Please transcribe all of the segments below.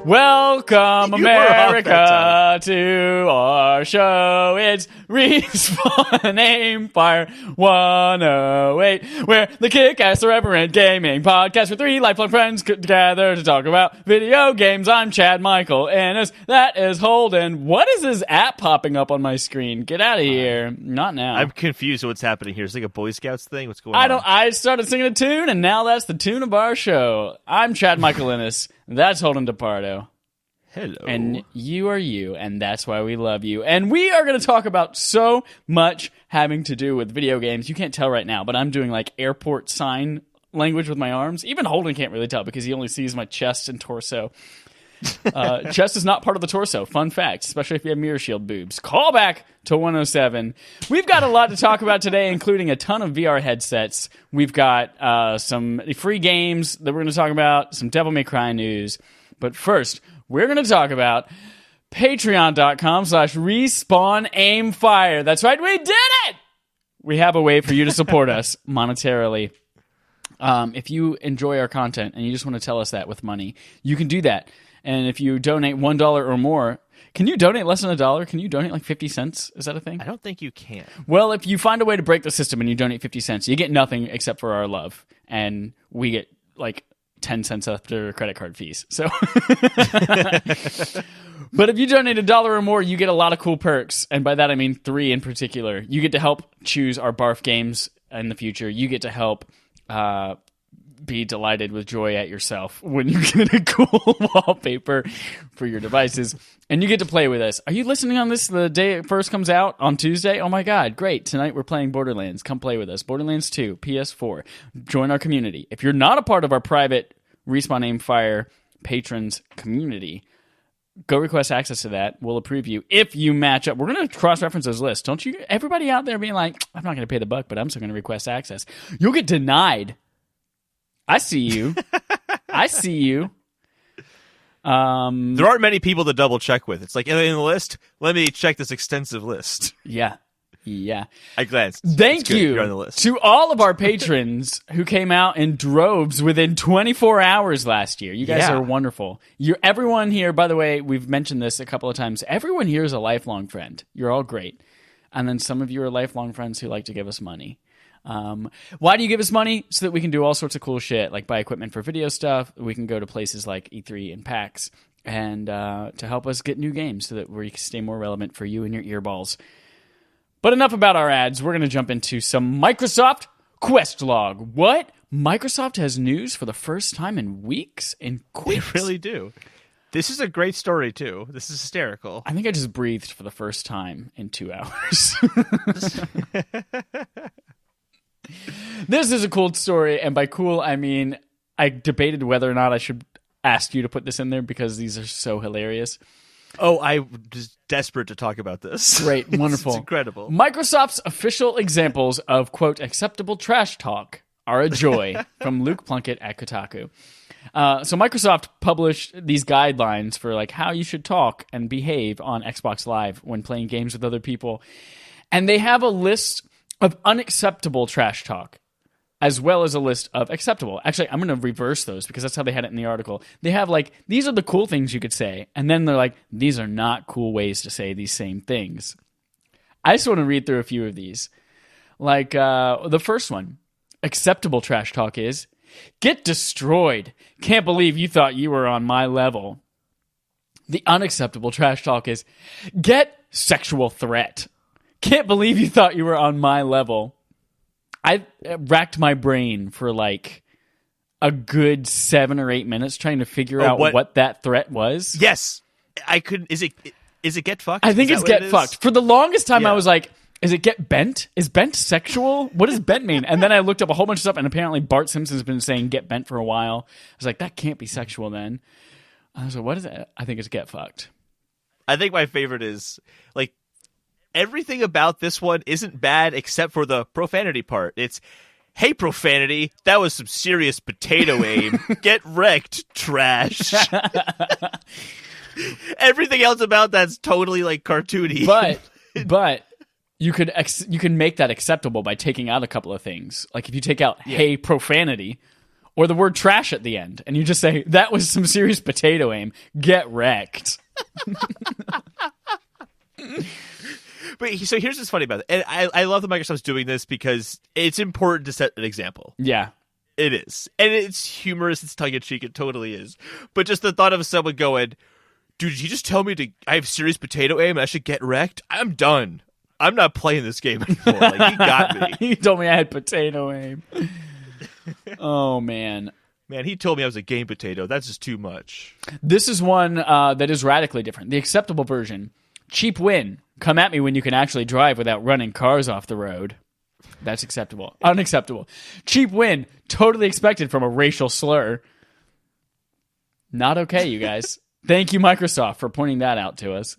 Welcome, America, to our show. It's Respawn Aim Fire 108, where the kick-ass irreverent gaming podcast with three lifelong friends gather to talk about video games. I'm Chad Michael Ennis. That is Holden. What is this app popping up on my screen? Get out of here. Not now. I'm confused with what's happening here. It's like a Boy Scouts thing? What's going on? I started singing a tune, and now that's the tune of our show. I'm Chad Michael Ennis. That's Holden DePardo. Hello. And you are you, and that's why we love you. And we are going to talk about so much having to do with video games. You can't tell right now, but I'm doing like airport sign language with my arms. Even Holden can't really tell because he only sees my chest and torso. Chest is not part of the torso. Fun fact, especially if you have mirror shield boobs. Call back to 107. We've got a lot to talk about today, including a ton of VR headsets. We've got some free games that we're going to talk about, some Devil May Cry news. But first, we're going to talk about patreon.com/respawnaimfire. That's right, we did it! We have a way for you to support us monetarily. If you enjoy our content and you just want to tell us that with money, you can do that. And if you donate $1 or more, can you donate less than $1? Can you donate like 50 cents? Is that a thing? I don't think you can. Well, if you find a way to break the system and you donate 50 cents, you get nothing except for our love. And we get like 10 cents after credit card fees. So, but if you donate $1 or more, you get a lot of cool perks. And by that, I mean 3 in particular. You get to help choose our barf games in the future. You get to help be delighted with joy at yourself when you get a cool wallpaper for your devices. And you get to play with us. Are you listening on this the day it first comes out on Tuesday? Oh my God, great. Tonight we're playing Borderlands. Come play with us. Borderlands 2, PS4. Join our community. If you're not a part of our private Respawn Aim Fire patrons community, go request access to that. We'll approve you if you match up. We're going to cross-reference those lists. Don't you? Everybody out there being like, I'm not going to pay the buck, but I'm still going to request access. You'll get denied. I see you. I see you. There aren't many people to double check with. It's like in the list, let me check this extensive list. Yeah. I glanced. Thank you You're on the list. to all of our patrons who came out in droves within 24 hours last year. You guys are wonderful. Everyone here, by the way, we've mentioned this a couple of times. Everyone here is a lifelong friend. You're all great. And then some of you are lifelong friends who like to give us money. Why do you give us money? So that we can do all sorts of cool shit, like buy equipment for video stuff. We can go to places like E3 and PAX, and to help us get new games so that we can stay more relevant for you and your earballs. But enough about our ads. We're going to jump into some Microsoft Quest log. What? Microsoft has news for the first time in weeks? In quick. They really do. This is a great story, too. This is hysterical. I think I just breathed for the first time in 2 hours. This is a cool story, and by cool, I mean I debated whether or not I should ask you to put this in there because these are so hilarious. Oh, I was desperate to talk about this. Great, wonderful. It's incredible. Microsoft's official examples of, quote, acceptable trash talk are a joy, from Luke Plunkett at Kotaku. So Microsoft published these guidelines for like how you should talk and behave on Xbox Live when playing games with other people. And they have a list of unacceptable trash talk, as well as a list of acceptable. Actually, I'm going to reverse those because that's how they had it in the article. They have like, these are the cool things you could say. And then they're like, these are not cool ways to say these same things. I just want to read through a few of these. Like the first one, acceptable trash talk is, get destroyed. Can't believe you thought you were on my level. The unacceptable trash talk is, get sexual threat. Can't believe you thought you were on my level. I racked my brain for like a good 7 or 8 minutes trying to figure out what that threat was. Yes. I couldn't. Is it get fucked? I think it's get fucked. For the longest time, I was like, is it get bent? Is bent sexual? What does bent mean? And then I looked up a whole bunch of stuff, and apparently Bart Simpson's been saying get bent for a while. I was like, that can't be sexual then. I was like, what is it? I think it's get fucked. I think my favorite is like, everything about this one isn't bad except for the profanity part. It's, hey, profanity, that was some serious potato aim. Get wrecked, trash. Everything else about that's totally like cartoony. But you can make that acceptable by taking out a couple of things. Like if you take out hey, profanity, or the word trash at the end, and you just say, that was some serious potato aim. Get wrecked. But so here's what's funny about it. And I love that Microsoft's doing this because it's important to set an example. Yeah. It is. And it's humorous. It's tongue-in-cheek. It totally is. But just the thought of someone going, dude, did you just tell me I have serious potato aim and I should get wrecked? I'm done. I'm not playing this game anymore. Like, he got me. He told me I had potato aim. Oh, man. Man, he told me I was a game potato. That's just too much. This is one that is radically different. The acceptable version. Cheap win. Come at me when you can actually drive without running cars off the road. That's acceptable. Unacceptable. Cheap win. Totally expected from a racial slur. Not okay, you guys. Thank you, Microsoft, for pointing that out to us.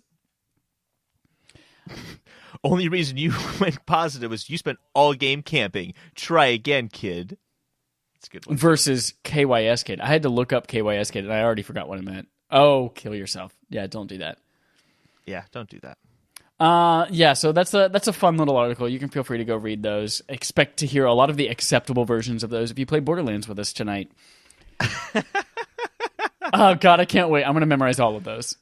Only reason you went positive was you spent all game camping. Try again, kid. That's a good one. Versus KYS kid. I had to look up KYS kid, and I already forgot what it meant. Oh, kill yourself. Yeah, don't do that. Yeah, don't do that. Yeah, so that's a fun little article. You can feel free to go read those. Expect to hear a lot of the acceptable versions of those if you play Borderlands with us tonight. Oh, God, I can't wait. I'm going to memorize all of those.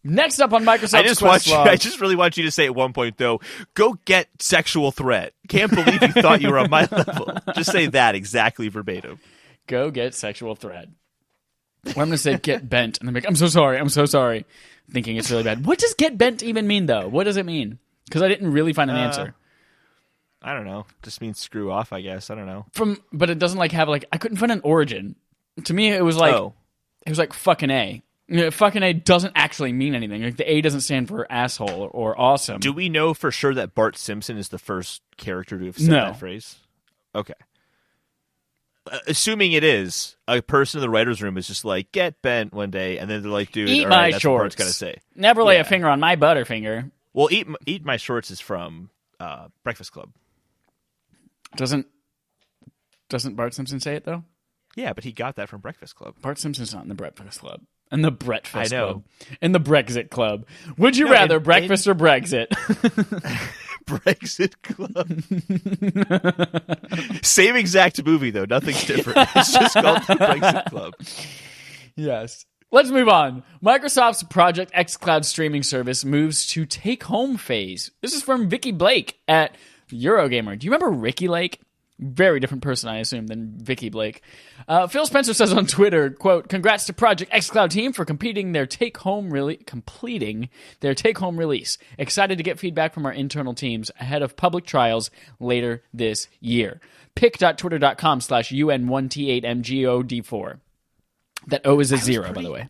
Next up on Microsoft's Quest log. I just really want you to say at one point, though, go get sexual threat. Can't believe you thought you were on my level. Just say that exactly verbatim. Go get sexual threat. Or I'm going to say get bent. And I'm like, I'm so sorry. Thinking it's really bad. What does get bent even mean, though? What does it mean? Because I didn't really find an answer. I don't know. Just means screw off, I guess. I don't know. But it doesn't have I couldn't find an origin. To me, it was it was like fucking A. You know, fucking A doesn't actually mean anything. Like the A doesn't stand for asshole or awesome. Do we know for sure that Bart Simpson is the first character to have said that phrase? Okay. Assuming it is, a person in the writer's room is just like, get bent one day, and then they're like, dude, eat all my right, that's shorts. what Bart's gotta say. Never lay a finger on my butterfinger. Well, eat my shorts is from Breakfast Club. Doesn't Bart Simpson say it, though? Yeah, but he got that from Breakfast Club. Bart Simpson's not in the Breakfast Club. In the Breakfast I know. Club. In the Brexit Club. Would you rather breakfast or Brexit? Brexit Club. Same exact movie, though. Nothing's different. It's just called the Brexit Club. Yes. Let's move on. Microsoft's Project xCloud streaming service moves to take-home phase. This is from Vicky Blake at Eurogamer. Do you remember Ricky Lake? Very different person, I assume, than Vicky Blake. Phil Spencer says on Twitter, quote, congrats to Project xCloud team for completing their take-home release. Excited to get feedback from our internal teams ahead of public trials later this year. pic.twitter.com/UN1T8MGOD4. That O is a 0, by the way.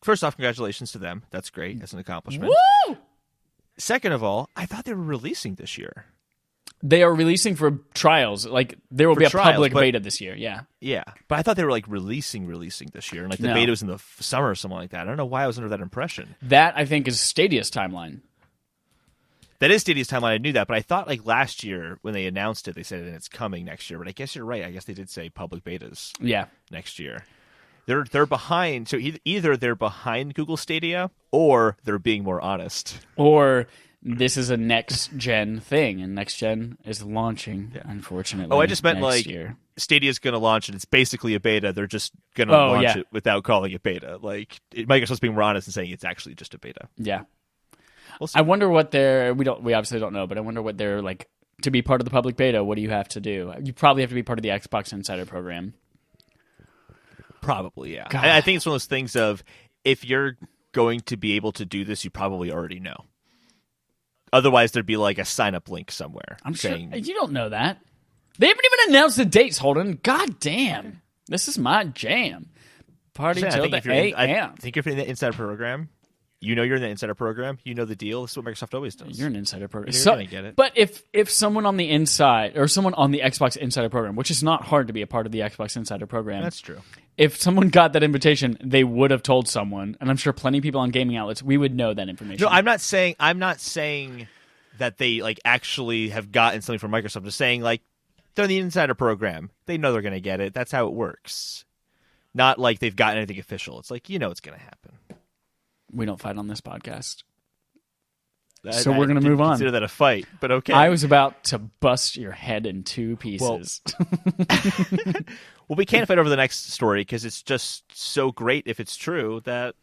First off, congratulations to them. That's great. That's an accomplishment. Woo! Second of all, I thought they were releasing this year. They are releasing for trials. Like, there will be a public beta this year, yeah. Yeah, but I thought they were, releasing this year. And, the beta was in the summer or something like that. I don't know why I was under that impression. That, I think, is Stadia's timeline. That is Stadia's timeline. I knew that. But I thought, last year, when they announced it, they said it's coming next year. But I guess you're right. I guess they did say public betas next year. They're behind. So either they're behind Google Stadia or they're being more honest. Or this is a next-gen thing, and next-gen is launching, unfortunately. Oh, I just meant, next year. Stadia's going to launch, and it's basically a beta. They're just going to launch it without calling it beta. Microsoft's being more honest and saying it's actually just a beta. Yeah. We'll see. I wonder what we obviously don't know, but I wonder what they're, to be part of the public beta, what do you have to do? You probably have to be part of the Xbox Insider program. Probably, yeah. God. I think it's one of those things of, if you're going to be able to do this, you probably already know. Otherwise, there'd be a sign-up link somewhere. I'm saying, sure you don't know that. They haven't even announced the dates, Holden. God damn. This is my jam. Party till the a.m. I think if you're in the Insider program, you know you're in the Insider program. You know the deal. This is what Microsoft always does. You're an Insider program. You're going to get it. But if someone on the inside, or someone on the Xbox Insider program, which is not hard to be a part of the Xbox Insider program. That's true. If someone got that invitation, they would have told someone, and I'm sure plenty of people on gaming outlets, we would know that information. No, I'm not saying that they actually have gotten something from Microsoft. I'm just saying they're in the Insider program. They know they're going to get it. That's how it works. Not they've gotten anything official. It's it's going to happen. We don't fight on this podcast. So we're going to move on. Consider that a fight, but okay. I was about to bust your head in 2 pieces. Well, we can't fight over the next story because it's just so great if it's true that...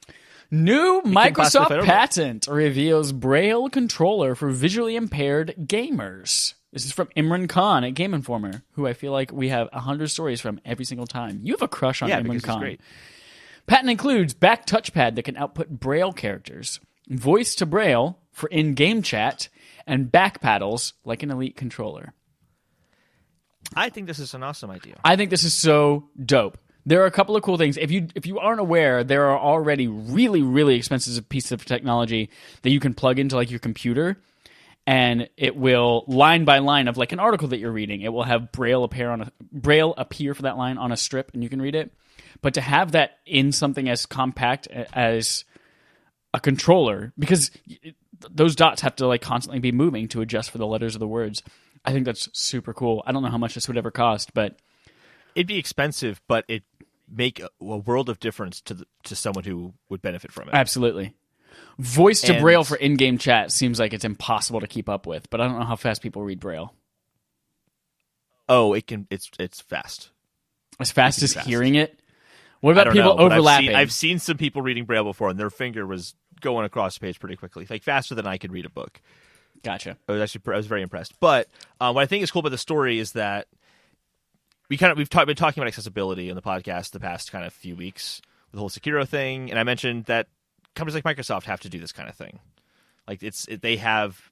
New Microsoft patent reveals Braille controller for visually impaired gamers. This is from Imran Khan at Game Informer, who I feel like we have 100 stories from every single time. You have a crush on Imran Khan. Great. Patent includes back touchpad that can output Braille characters, voice to Braille for in-game chat, and back paddles like an Elite controller. I think this is an awesome idea. I think this is so dope. There are a couple of cool things. If you aren't aware, there are already really, really expensive pieces of technology that you can plug into like your computer, and it will line by line of like an article that you're reading. It will have Braille appear for that line on a strip, and you can read it. But to have that in something as compact as a controller, because those dots have to like constantly be moving to adjust for the letters of the words. I think that's super cool. I don't know how much this would ever cost, but it'd be expensive, but it'd make a world of difference to someone who would benefit from it. Absolutely. Voice to Braille for in-game chat seems like it's impossible to keep up with, but I don't know how fast people read Braille. Oh, it can. It's fast. As fast as hearing it? What about people overlapping? I've seen some people reading Braille before, and their finger was going across the page pretty quickly, like faster than I could read a book. Gotcha. I was very impressed. But what I think is cool about the story is that we've been talking about accessibility on the podcast the past kind of few weeks with the whole Sekiro thing, and I mentioned that companies like Microsoft have to do this kind of thing. Like they have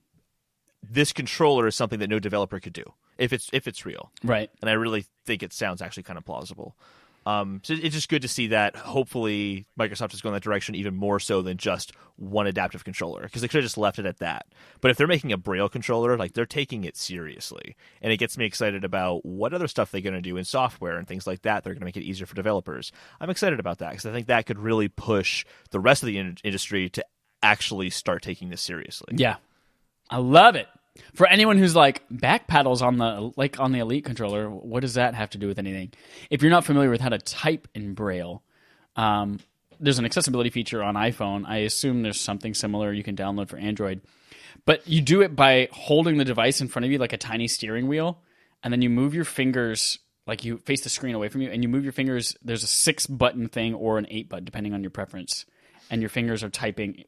this controller is something that no developer could do if it's real, right? And I really think it sounds actually kind of plausible. So it's just good to see that hopefully Microsoft is going that direction even more so than just one adaptive controller, because they could have just left it at that. But if they're making a Braille controller, like they're taking it seriously, and it gets me excited about what other stuff they're going to do in software and things like that. They're going to make it easier for developers. I'm excited about that because I think that could really push the rest of the industry to actually start taking this seriously. Yeah, I love it. For anyone who's like, back paddles on the Elite controller, what does that have to do with anything? If you're not familiar with how to type in Braille, there's an accessibility feature on iPhone. I assume there's something similar you can download for Android. But you do it by holding the device in front of you like a tiny steering wheel, and then you move your fingers, like you face the screen away from you, and you move your fingers. There's a 6-button thing or an 8-button, depending on your preference. And your fingers are typing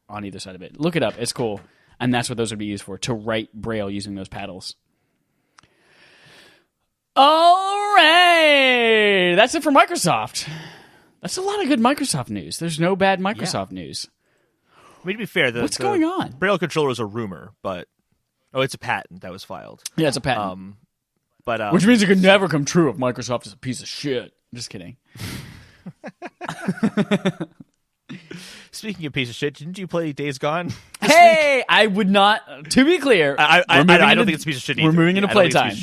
on either side of it. Look it up. It's cool. And that's what those would be used for, to write Braille using those paddles. All right. That's it for Microsoft. That's a lot of good Microsoft news. There's no bad Microsoft news. I mean, to be fair, what's going on? Braille controller is a rumor, but... Oh, it's a patent that was filed. Yeah, it's a patent. But which means it could never come true if Microsoft is a piece of shit. Just kidding. Speaking of piece of shit, didn't you play Days Gone? Hey, I would not. To be clear, I don't think it's a piece of shit either. We're moving into Playtime.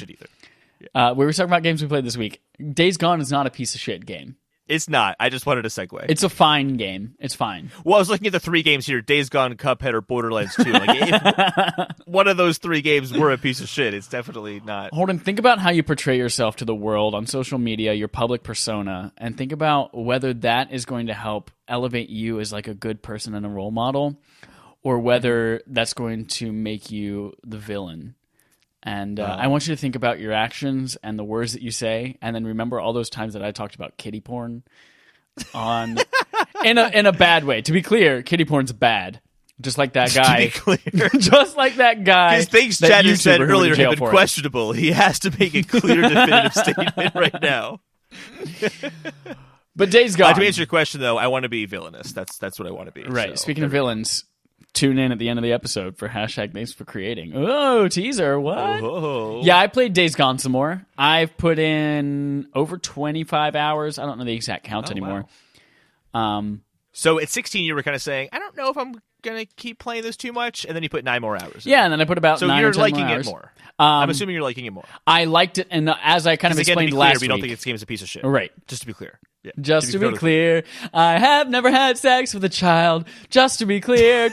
Yeah. We were talking about games we played this week. Days Gone is not a piece of shit game. It's not. I just wanted a segue. It's a fine game. It's fine. Well, I was looking at the 3 games here: Days Gone, Cuphead, or Borderlands 2. Like, if one of those 3 games were a piece of shit, it's definitely not. Holden, think about how you portray yourself to the world on social media, your public persona, and think about whether that is going to help elevate you as like a good person and a role model, or whether that's going to make you the villain. And I want you to think about your actions and the words that you say, and then remember all those times that I talked about kiddie porn on in a bad way. To be clear, kiddie porn's bad. Just like that guy. To be clear. Just like that guy. His things Chad has said earlier have been questionable. He has to make a clear, definitive statement right now. But Days Gone. To answer your question, though, I want to be villainous. That's what I want to be. Right. So, speaking of villains, tune in at the end of the episode for #Thanks for Creating. Oh, teaser. What? Oh. Yeah, I played Days Gone some more. I've put in over 25 hours. I don't know the exact count anymore. Wow. So at 16, you were kind of saying, I don't know if I'm going to keep playing this too much. And then you put 9 more hours in. Yeah, and then I put about 9 or 10 more hours. So you're liking it more. I'm assuming you're liking it more. I liked it, and as I kind of explained last week. We don't think this game is a piece of shit. Right. Just to be clear. Yeah. Just to be clear, I have never had sex with a child. Just to be clear,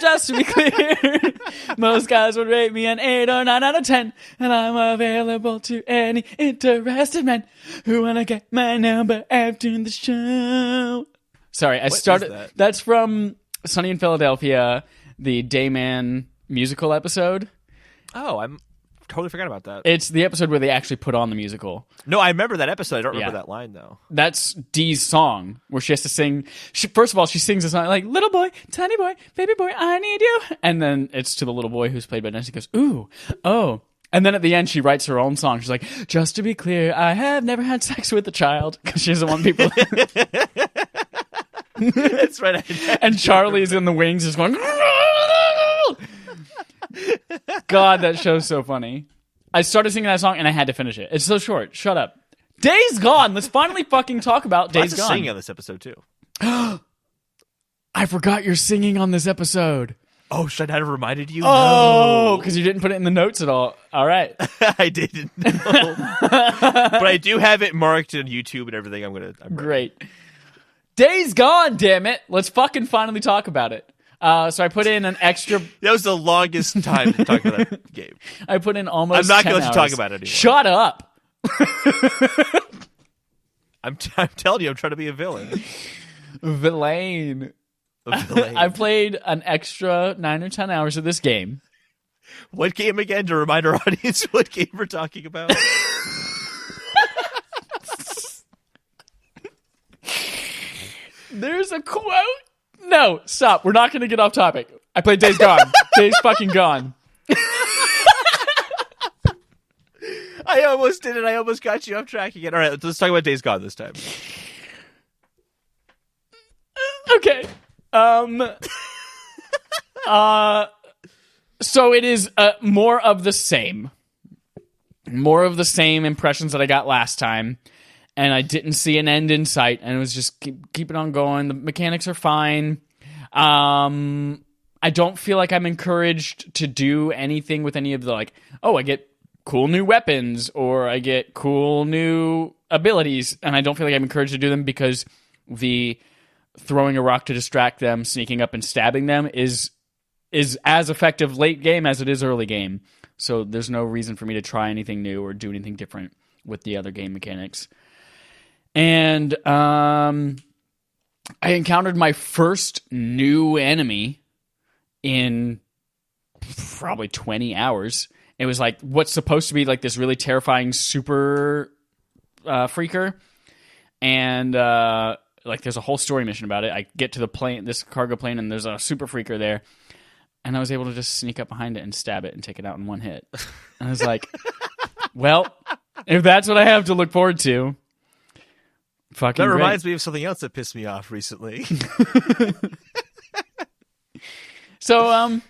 most guys would rate me an 8 or 9 out of 10, and I'm available to any interested men who wanna get my number after the show. Sorry, I started. That's from Sunny in Philadelphia, the Dayman musical episode. Oh, I'm totally forgot about that. It's the episode where they actually put on the musical. No, I remember that episode. I don't remember that line, though. That's Dee's song, where she has to sing. First of all, she sings a song like, little boy, tiny boy, baby boy, I need you. And then it's to the little boy who's played by Nancy. He goes, ooh, oh. And then at the end, she writes her own song. She's like, just to be clear, I have never had sex with a child. Because she doesn't want people... That's right. And Charlie's in the wings just going... God, that show's so funny. I started singing that song and I had to finish it. It's so short. Shut up. Days Gone. Let's finally fucking talk about Days Gone. Singing on this episode too. I forgot you're singing on this episode. Oh, should I have reminded you? Oh, because you didn't put it in the notes at all. All right. I didn't know. But I do have it marked on YouTube and everything. I'm Great. Days Gone, damn it. Let's fucking finally talk about it. So I put in an extra... That was the longest time to talk about that game. I put in almost I'm not 10 going to hours. talk about it anymore. Shut up. I'm telling you, I'm trying to be a villain. Villain. I played an extra 9 or 10 hours of this game. What game again, to remind our audience what game we're talking about? There's a quote. No, stop. We're not going to get off topic. I played Days Gone. Days fucking Gone. I almost did it. I almost got you off track again. All right, let's talk about Days Gone this time. Okay. So it is more of the same. More of the same impressions that I got last time. And I didn't see an end in sight. And it was just keep it on going. The mechanics are fine. I don't feel like I'm encouraged to do anything with any of the, like, oh, I get cool new weapons or I get cool new abilities. And I don't feel like I'm encouraged to do them because the throwing a rock to distract them, sneaking up and stabbing them is as effective late game as it is early game. So there's no reason for me to try anything new or do anything different with the other game mechanics. And I encountered my first new enemy in probably 20 hours. It was like what's supposed to be like this really terrifying super freaker. And like there's a whole story mission about it. I get to the plane, this cargo plane, and there's a super freaker there. And I was able to just sneak up behind it and stab it and take it out in one hit. And I was like, well, if that's what I have to look forward to, fucking That great. reminds me of something else that pissed me off recently. So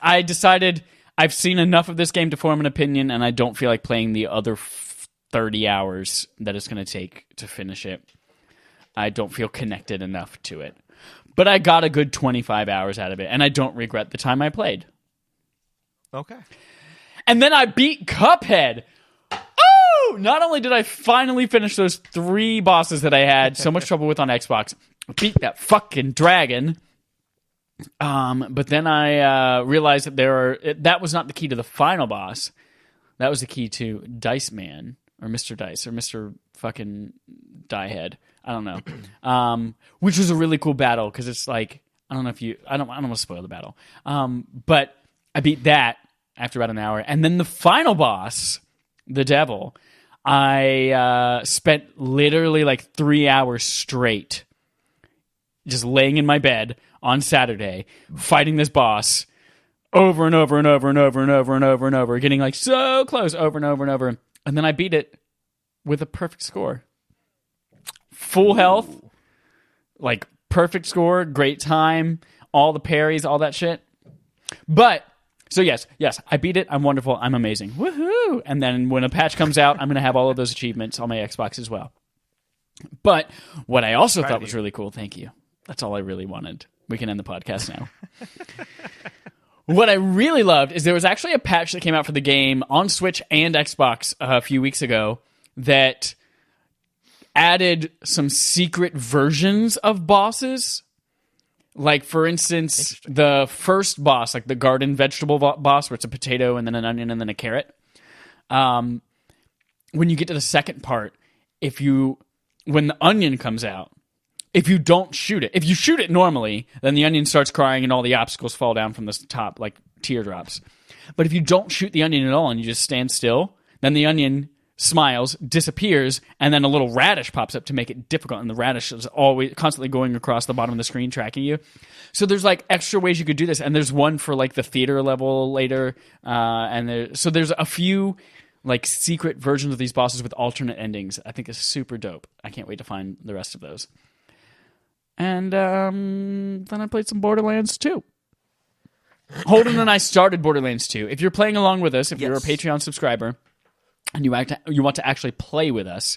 I decided I've seen enough of this game to form an opinion, and I don't feel like playing the other 30 hours that it's going to take to finish it. I don't feel connected enough to it. But I got a good 25 hours out of it, and I don't regret the time I played. Okay. And then I beat Cuphead. Oh! Not only did I finally finish those 3 bosses that I had so much trouble with on Xbox, I beat that fucking dragon. But then I realized that that was not the key to the final boss. That was the key to Dice Man, or Mr. Dice, or Mr. fucking Diehead. I don't know. Which was a really cool battle, because it's like, I don't want to spoil the battle. But I beat that after about an hour. And then the final boss, the devil, I spent literally like 3 hours straight just laying in my bed on Saturday, fighting this boss over and over and over and over and over and over and over, getting like so close over and over and over. And then I beat it with a perfect score. Full health, like perfect score, great time, all the parries, all that shit. But, so yes, I beat it. I'm wonderful. I'm amazing. Woohoo! And then when a patch comes out, I'm going to have all of those achievements on my Xbox as well. But what I also thought was really cool, thank you. That's all I really wanted. We can end the podcast now. What I really loved is there was actually a patch that came out for the game on Switch and Xbox a few weeks ago that added some secret versions of bosses. Like, for instance, the first boss, like the garden vegetable boss, where it's a potato and then an onion and then a carrot. When you get to the second part, when the onion comes out, if you don't shoot it, if you shoot it normally, then the onion starts crying and all the obstacles fall down from the top like teardrops. But if you don't shoot the onion at all and you just stand still, then the onion smiles, disappears, and then a little radish pops up to make it difficult. And the radish is always constantly going across the bottom of the screen, tracking you. So there's like extra ways you could do this, and there's one for like the theater level later, so there's a few like secret versions of these bosses with alternate endings. I think is super dope. I can't wait to find the rest of those. And then I played some Borderlands 2. Holden and I started Borderlands 2. If you're playing along with us, if you're a Patreon subscriber, and you want to actually play with us,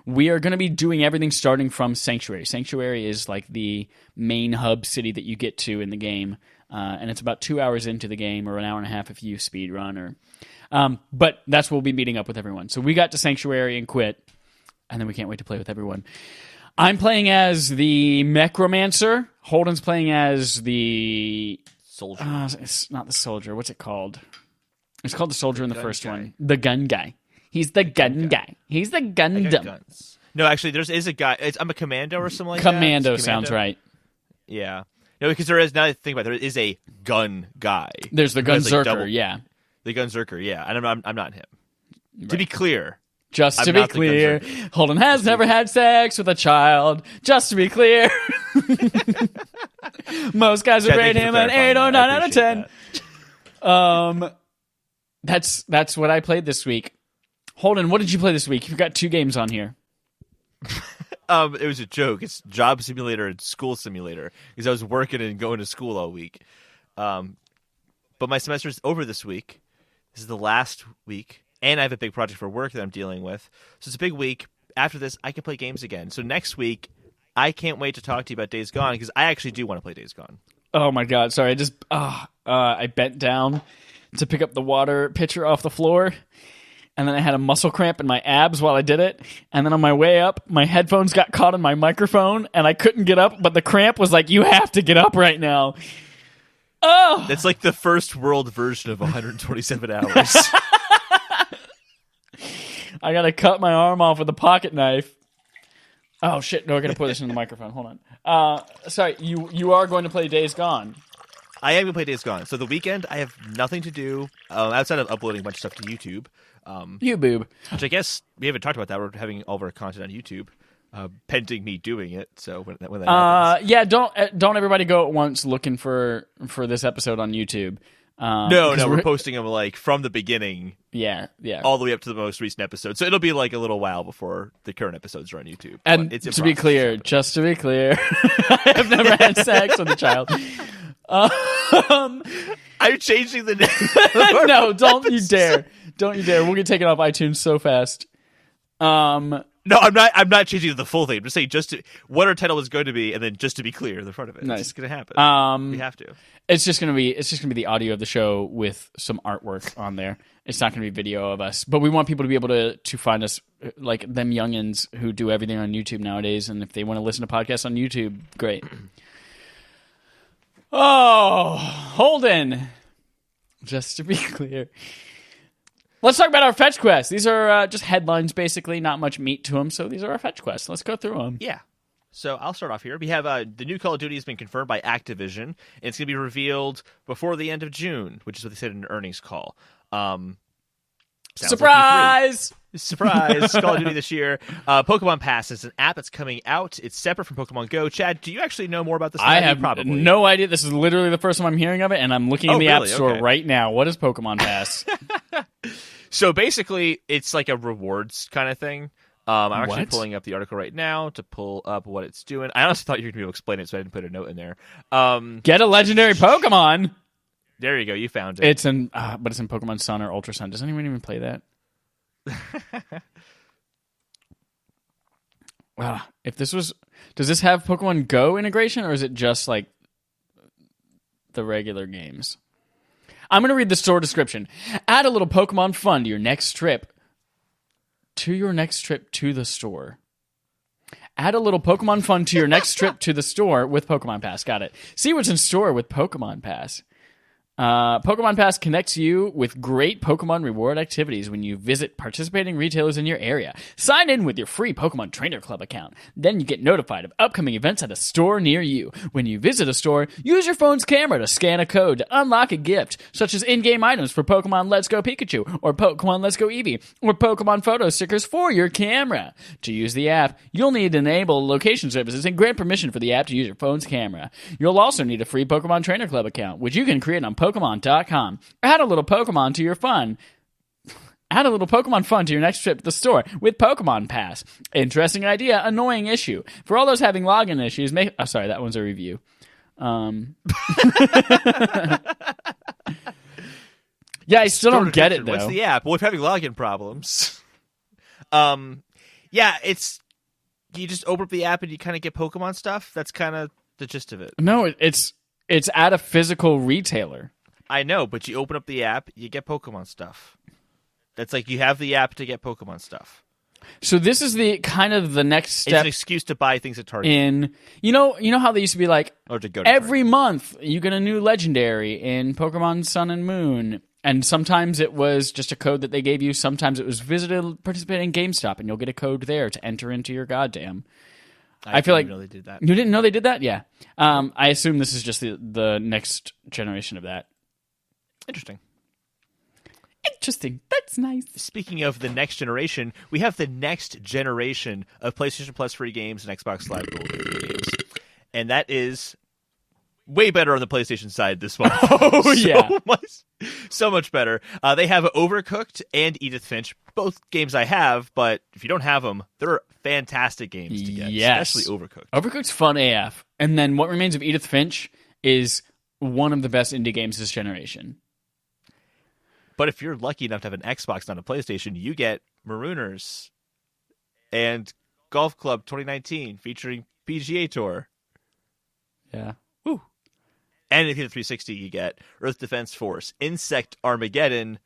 we are going to be doing everything starting from Sanctuary. Sanctuary is like the main hub city that you get to in the game, and it's about 2 hours into the game, or an hour and a half if you speedrun. But that's where we'll be meeting up with everyone. So we got to Sanctuary and quit, and then we can't wait to play with everyone. I'm playing as the Necromancer. Holden's playing as the soldier. It's not the soldier. What's it called? It's called the soldier in the first guy. one. The gun guy. He's the gun guy. He's the Gundam. No, actually, there is a guy. I'm a commando or something like Commando that. Sounds right. Yeah. No, because there is, now that I think about it, there is a gun guy. There's the Gunzerker, yeah. The Gunzerker, yeah. And I'm not him. Right. To be clear. Just to be clear, Holden has never had sex with a child. Just to be clear. Most guys would rate him an 8 or 9 out of 10. That's what I played this week. Holden, what did you play this week? You've got 2 games on here. It was a joke. It's Job Simulator and School Simulator because I was working and going to school all week. But my semester's over this week. This is the last week, and I have a big project for work that I'm dealing with. So it's a big week. After this, I can play games again. So next week, I can't wait to talk to you about Days Gone because I actually do want to play Days Gone. Oh my god! Sorry, I bent down to pick up the water pitcher off the floor. And then I had a muscle cramp in my abs while I did it. And then on my way up, my headphones got caught in my microphone, and I couldn't get up, but the cramp was like, you have to get up right now. Oh! That's like the first world version of 127 hours. I gotta cut my arm off with a pocket knife. Oh, shit. No, I gotta put this in the microphone. Hold on. Sorry, you are going to play Days Gone. I am going to play Days Gone. So the weekend, I have nothing to do outside of uploading a bunch of stuff to YouTube. YouTube. Which I guess we haven't talked about that. We're having all of our content on YouTube, pending me doing it. So when that happens. Yeah, don't everybody go at once looking for this episode on YouTube. No, we're posting them like from the beginning. Yeah. All the way up to the most recent episode. So it'll be like a little while before the current episodes are on YouTube. And just to be clear, I have never had sex with a child. I'm changing the name. No, don't you dare. Don't you dare. We'll get taken off iTunes so fast. No, I'm not changing the full thing. I'm just saying what our title is going to be, and then just to be clear, the front of it. Nice. It's going to happen. We have to. It's just gonna be the audio of the show with some artwork on there. It's not gonna be video of us, but we want people to be able to find us, like them youngins who do everything on YouTube nowadays. And if they want to listen to podcasts on YouTube, great. Oh, Holden. Just to be clear. Let's talk about our fetch quests. These are just headlines, basically, not much meat to them. So these are our fetch quests. Let's go through them. Yeah. So I'll start off here. We have the new Call of Duty has been confirmed by Activision, and it's going to be revealed before the end of June, which is what they said in an earnings call. Surprise! Surprise! Call of Duty this year. Pokemon Pass is an app that's coming out. It's separate from Pokemon Go. Chad, do you actually know more about this? I have probably no idea. This is literally the first time I'm hearing of it, and I'm looking in the App Store right now. What is Pokemon Pass? So basically, it's like a rewards kind of thing. I'm actually pulling up the article right now to pull up what it's doing. I honestly thought you were going to be able to explain it, so I didn't put a note in there. Get a legendary Pokemon! There you go. You found it. It's in Pokemon Sun or Ultra Sun. Does anyone even play that? Does this have Pokemon Go integration, or is it just like the regular games? I'm going to read the store description. Add a little Pokemon fun to your next trip. To the store. Add a little Pokemon fun to your next trip to the store with Pokemon Pass. Got it. See what's in store with Pokemon Pass. Pokemon Pass connects you with great Pokemon reward activities when you visit participating retailers in your area. Sign in with your free Pokemon Trainer Club account. Then you get notified of upcoming events at a store near you. When you visit a store, use your phone's camera to scan a code to unlock a gift, such as in-game items for Pokemon Let's Go Pikachu, or Pokemon Let's Go Eevee, or Pokemon photo stickers for your camera. To use the app, you'll need to enable location services and grant permission for the app to use your phone's camera. You'll also need a free Pokemon Trainer Club account, which you can create on Pokemon.com. Add a little Pokemon to your fun. Add a little Pokemon fun to your next trip to the store with Pokemon Pass. Interesting idea, annoying issue. For all those having login issues, sorry, that one's a review. Yeah, I still don't get it, though. What's the app? Well, if having login problems. Yeah, it's... You just open up the app and you kind of get Pokemon stuff? That's kind of the gist of it. No, it's at a physical retailer. I know, but you open up the app, you get Pokemon stuff. That's like you have the app to get Pokemon stuff. So this is the kind of the next step. It's an excuse to buy things at Target. You know how they used to be like, or to go to every Target. month you get a new legendary in Pokemon Sun and Moon. And sometimes it was just a code that they gave you. Sometimes it was participate in GameStop, and you'll get a code there to enter into your goddamn. I feel like know they did that. You didn't know they did that? Yeah. I assume this is just the next generation of that. Interesting. That's nice. Speaking of the next generation, we have the next generation of PlayStation Plus free games and Xbox Live Gold free games. And that is way better on the PlayStation side this month. Oh, yeah. So much better. They have Overcooked and Edith Finch, both games I have, but if you don't have them, they're fantastic games to get, especially Overcooked. Overcooked's fun AF. And then What Remains of Edith Finch is one of the best indie games this generation. But if you're lucky enough to have an Xbox, not a PlayStation, you get Marooners and Golf Club 2019 featuring PGA Tour. Yeah. Woo. And if you have 360, you get Earth Defense Force, Insect Armageddon,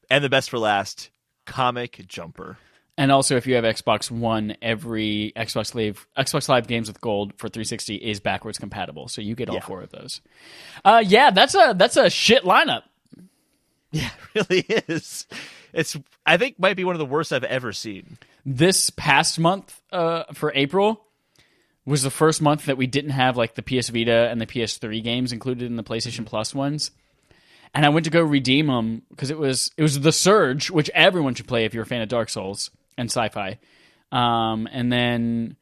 and the best for last, Comic Jumper. And also, if you have Xbox One, every Xbox Live games with gold for 360 is backwards compatible, so you get all four of those. That's a shit lineup. Yeah, it really is. I think might be one of the worst I've ever seen. This past month, for April, was the first month that we didn't have like the PS Vita and the PS3 games included in the PlayStation Plus ones. And I went to go redeem them because it was The Surge, which everyone should play if you're a fan of Dark Souls and sci-fi. And then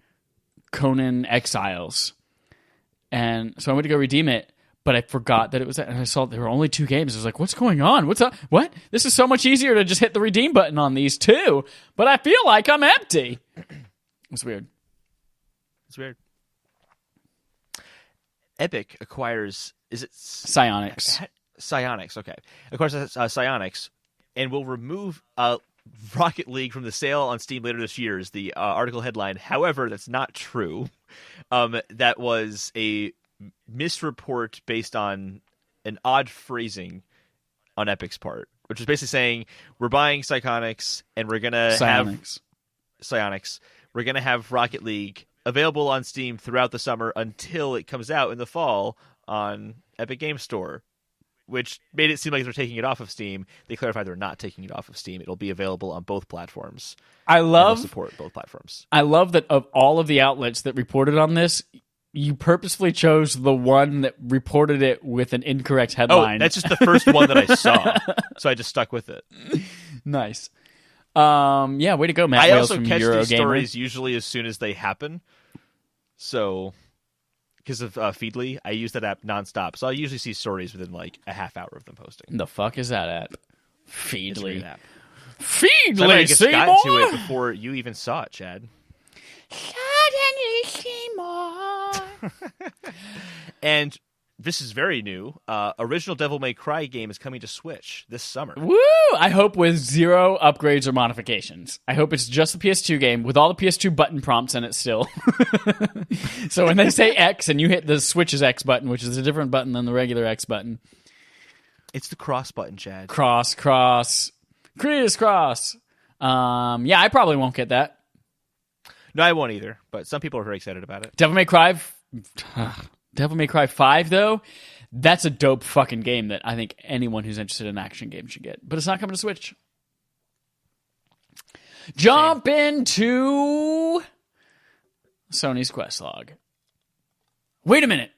Conan Exiles. And so I went to go redeem it, but I forgot that it was that. And I saw there were only 2 games. I was like, what's going on? What's up? What? This is so much easier to just hit the redeem button on these 2. But I feel like I'm empty. It's weird. It's weird. Epic acquires... Is it... Psyonix. Psyonix, okay. Acquires Psyonix and will remove Rocket League from the sale on Steam later this year is the article headline. However, that's not true. That was a misreport based on an odd phrasing on Epic's part, which was basically saying, we're buying Psyonix and we're going to have... Psyonix. We're going to have Rocket League available on Steam throughout the summer until it comes out in the fall on Epic Games Store, which made it seem like they're taking it off of Steam. They clarified they're not taking it off of Steam. It'll be available on both platforms. Support both platforms. I love that of all of the outlets that reported on this, you purposefully chose the one that reported it with an incorrect headline. Oh, that's just the first one that I saw, so I just stuck with it. Nice. Yeah, way to go, Matt. I Wales also from catch Eurogamer. these stories usually as soon as they happen. So, because of Feedly, I use that app nonstop. So I usually see stories within like a half hour of them posting. The fuck is that app? Feedly. App. Feedly, so I just got Seymour! to it before you even saw it, Chad. Suddenly, Seymour. And this is very new. Original Devil May Cry game is coming to Switch this summer. Woo! I hope with 0 upgrades or modifications. I hope it's just the PS2 game with all the PS2 button prompts in it still. So when they say X and you hit the Switch's X button, which is a different button than the regular X button. It's the cross button, Chad. Cross. Crisscross. Yeah, I probably won't get that. No, I won't either, but some people are very excited about it. Devil May Cry 5, though, That's a dope fucking game that I think anyone who's interested in action games should get. But it's not coming to Switch. Jump into Sony's quest log. Wait a minute.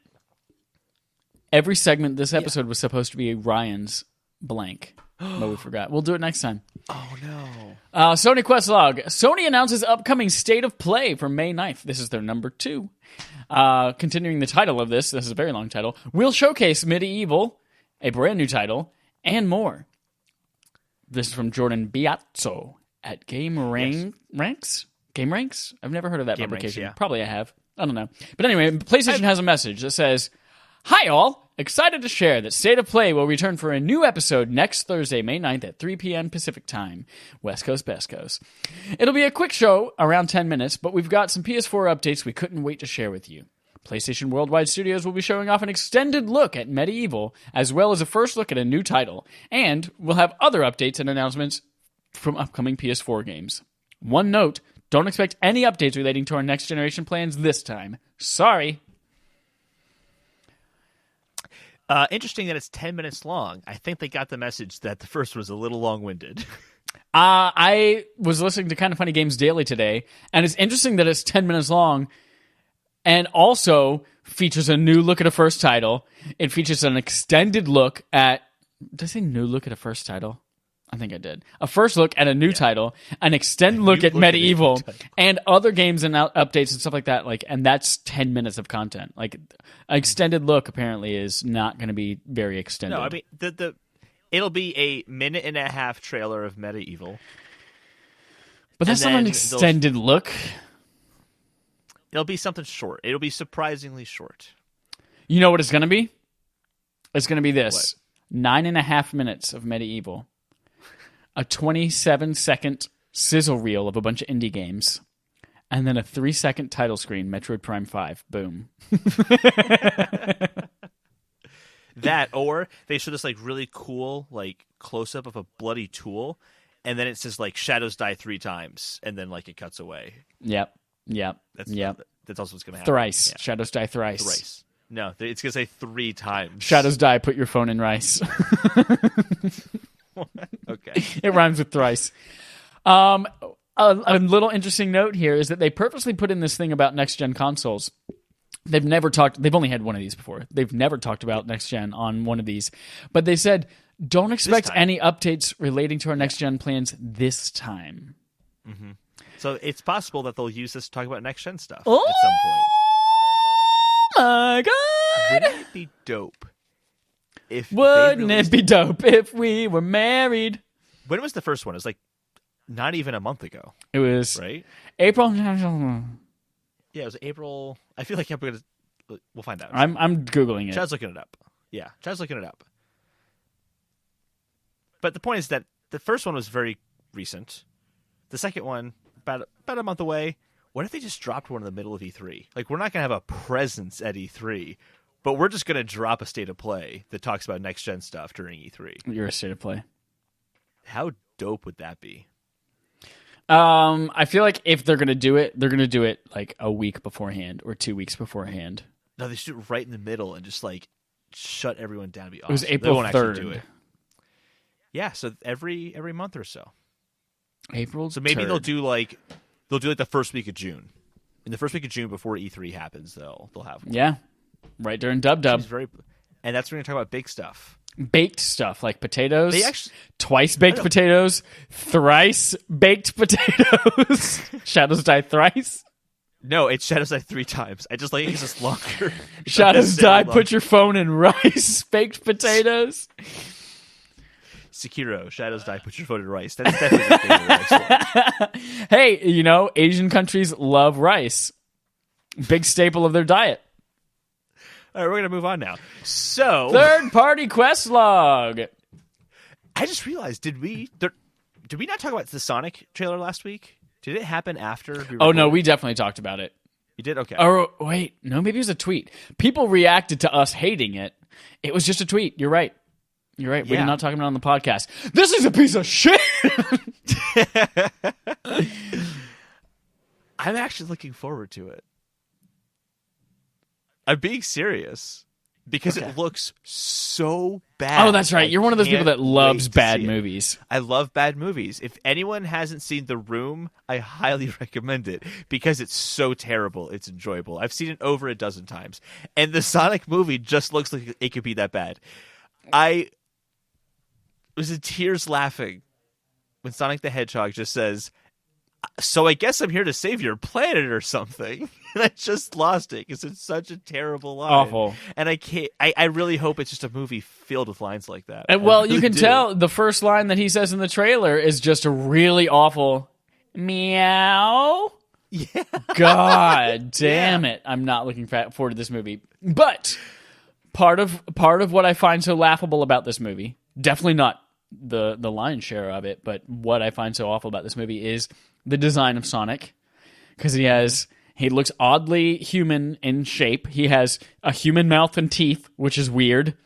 Every segment this episode was supposed to be Ryan's blank, but we forgot. We'll do it next time. Oh, no. Sony quest log. Sony announces upcoming State of Play for May 9th. This is their number 2. Continuing the title of this is a very long title. We'll showcase Medieval, a brand new title, and more. This is from Jordan Biazzo at Game Ranks? Game Ranks? I've never heard of that publication. Ranks, yeah. Probably I have. I don't know. But anyway, PlayStation has a message that says, "Hi all! Excited to share that State of Play will return for a new episode next Thursday, May 9th at 3 p.m. Pacific Time. West Coast, Best Coast. It'll be a quick show, around 10 minutes, but we've got some PS4 updates we couldn't wait to share with you. PlayStation Worldwide Studios will be showing off an extended look at Medieval, as well as a first look at a new title, and we'll have other updates and announcements from upcoming PS4 games. One note, don't expect any updates relating to our next generation plans this time. Sorry." Interesting that it's 10 minutes long. I think they got the message that the first was a little long-winded. I was listening to Kind of Funny Games Daily today, and it's interesting that it's 10 minutes long and also features a new look at a first title. It features an extended look at... Did I say new look at a first title? I think I did. A first look at a new title, an extended look at Medieval, and other games and updates and stuff like that. And that's 10 minutes of content. An extended look apparently is not going to be very extended. No, I mean it'll be a 1.5-minute trailer of Medieval. But that's not an extended look. It'll be something short. It'll be surprisingly short. You know what it's going to be? It's going to be this: What? 9.5 minutes of Medieval. A 27-second sizzle reel of a bunch of indie games, and then a 3-second title screen, Metroid Prime 5. Boom. That, or they show this really cool close-up of a bloody tool, and then it says Shadows die 3 times, and then it cuts away. Yep. That's also what's going to happen. Thrice. Yeah. Shadows die thrice. No, it's going to say 3 times. Shadows die, put your phone in rice. Okay. It rhymes with thrice. A little interesting note here is that they purposely put in this thing about next-gen consoles. They've only had one of these before. They've never talked about next-gen on one of these. But they said, don't expect any updates relating to our next-gen plans this time. Mm-hmm. So it's possible that they'll use this to talk about next-gen stuff at some point. Oh my God! Wouldn't it be dope? Wouldn't it be dope if we were married? When was the first one? It was not even a month ago. It was right? April. Yeah, it was April. I feel like we'll find out. I'm Googling it. Chad's looking it up. Yeah, Chad's looking it up. But the point is that the first one was very recent. The second one, about a month away. What if they just dropped one in the middle of E3? We're not going to have a presence at E3. But we're just going to drop a State of Play that talks about next-gen stuff during E3. You're a State of Play. How dope would that be? I feel like if they're going to do it, they're going to do it a week beforehand or 2 weeks beforehand. No, they should do it right in the middle and just shut everyone down. It'd be awesome. It was April 3rd. Actually do it. Yeah, so every month or so. April. So maybe 3rd. they'll do the first week of June. In the first week of June before E3 happens, they'll have one. Yeah. Right during Dub. And that's when we're going to talk about big stuff. Baked stuff like potatoes. Twice baked potatoes. Thrice baked potatoes. Shadows die thrice. No, it's Shadows die 3 times. I just it because it's longer. Shadows die. Put your phone in rice. Baked potatoes. Sekiro. Shadows die. Put your phone in rice. That's definitely the thing. One. Hey, Asian countries love rice. Big staple of their diet. All right, we're going to move on now. So, third-party quest log. I just realized, did we not talk about the Sonic trailer last week? Did it happen after? No, we definitely talked about it. You did? Okay. Oh, wait. No, maybe it was a tweet. People reacted to us hating it. It was just a tweet. You're right. We did not talk about it on the podcast. This is a piece of shit! I'm actually looking forward to it. I'm being serious. because it looks so bad. Oh, that's right. You're one of those people that loves bad movies. I love bad movies. If anyone hasn't seen The Room, I highly recommend it because it's so terrible. It's enjoyable. I've seen it over a dozen times. And the Sonic movie just looks like it could be that bad. I was in tears laughing when Sonic the Hedgehog just says, "So I guess I'm here to save your planet or something." And I just lost it because it's such a terrible line. Awful. And I can't. I really hope it's just a movie filled with lines like that. And, well, you can tell the first line that he says in the trailer is just a really awful meow. Yeah. God damn it! I'm not looking forward to this movie. But part of what I find so laughable about this movie, definitely not the lion's share of it, but what I find so awful about this movie is the design of Sonic, because he looks oddly human in shape. He has a human mouth and teeth, which is weird.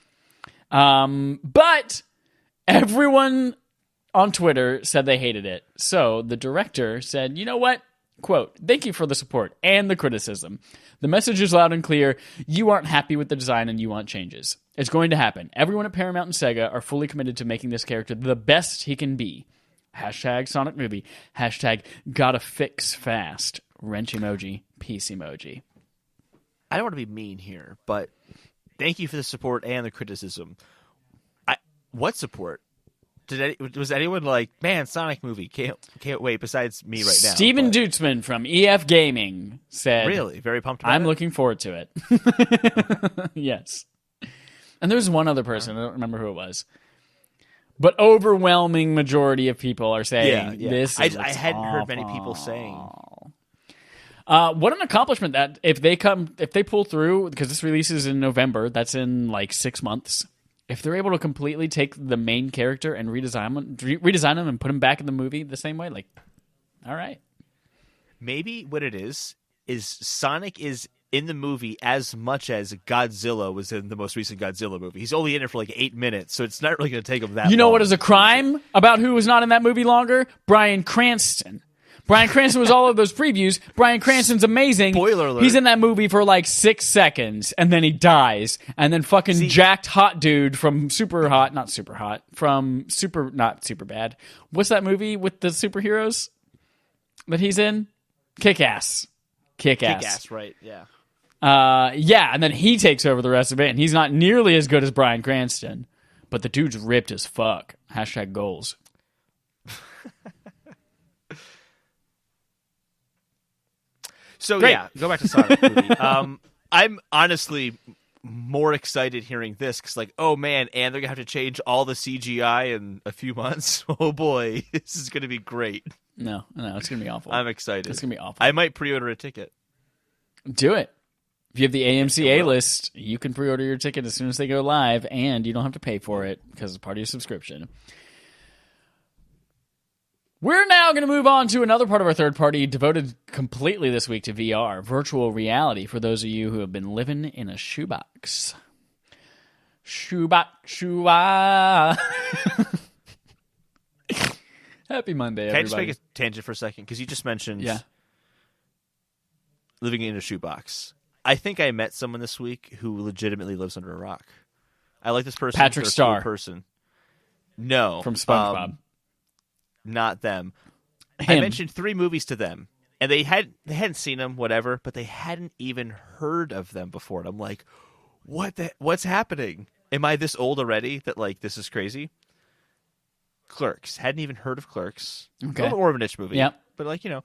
But everyone on Twitter said they hated it. So the director said, "You know what? Quote, thank you for the support and the criticism. The message is loud and clear. You aren't happy with the design and you want changes. It's going to happen. Everyone at Paramount and Sega are fully committed to making this character the best he can be. Hashtag Sonic movie. Hashtag gotta fix fast. Wrench emoji. Peace emoji." I don't want to be mean here, but thank you for the support and the criticism. What support? Was anyone like, "Man, Sonic movie, can't wait," besides me right now? Steven Dutzman from EF Gaming said, "Really? Very pumped about I'm it?" looking forward to it. Yes. And there's one other person. I don't remember who it was. But overwhelming majority of people are saying this. I hadn't heard many people saying. What an accomplishment that if they pull through, because this releases in November, that's in like 6 months. If they're able to completely take the main character and redesign him and put him back in the movie the same way, like, all right. Maybe what it is Sonic is in the movie as much as Godzilla was in the most recent Godzilla movie. He's only in it for like 8 minutes, so it's not really going to take him that long. You know what is a crime about who was not in that movie longer? Bryan Cranston. Bryan Cranston was all of those previews. Bryan Cranston's amazing. Spoiler alert. He's in that movie for like 6 seconds, and then he dies. And then fucking jacked hot dude from not super bad. What's that movie with the superheroes that he's in? Kick-Ass. Kick-Ass, right, yeah. And then he takes over the rest of it, and he's not nearly as good as Bryan Cranston. But the dude's ripped as fuck. Hashtag goals. So, Great. Yeah, go back to Sonic movie. I'm honestly more excited hearing this because, like, oh, man, and they're going to have to change all the CGI in a few months. Oh, boy, this is going to be great. No, it's going to be awful. I'm excited. It's going to be awful. I might pre-order a ticket. Do it. If you have the AMC A-list, you can pre-order your ticket as soon as they go live, and you don't have to pay for it because it's part of your subscription. We're now going to move on to another part of our third party devoted completely this week to VR, virtual reality, for those of you who have been living in a shoebox. Shoebox. Happy Monday, everybody. Can I just make a tangent for a second? Because you just mentioned living in a shoebox. I think I met someone this week who legitimately lives under a rock. I like this person. Patrick Star. Cool person. No. From SpongeBob. Not them. Him. I mentioned 3 movies to them, and they hadn't seen them, whatever, but they hadn't even heard of them before. And I'm like, what's happening? Am I this old already that, like, this is crazy? Clerks. Hadn't even heard of Clerks. Okay. A little more of a niche movie. Yep. But, like, you know,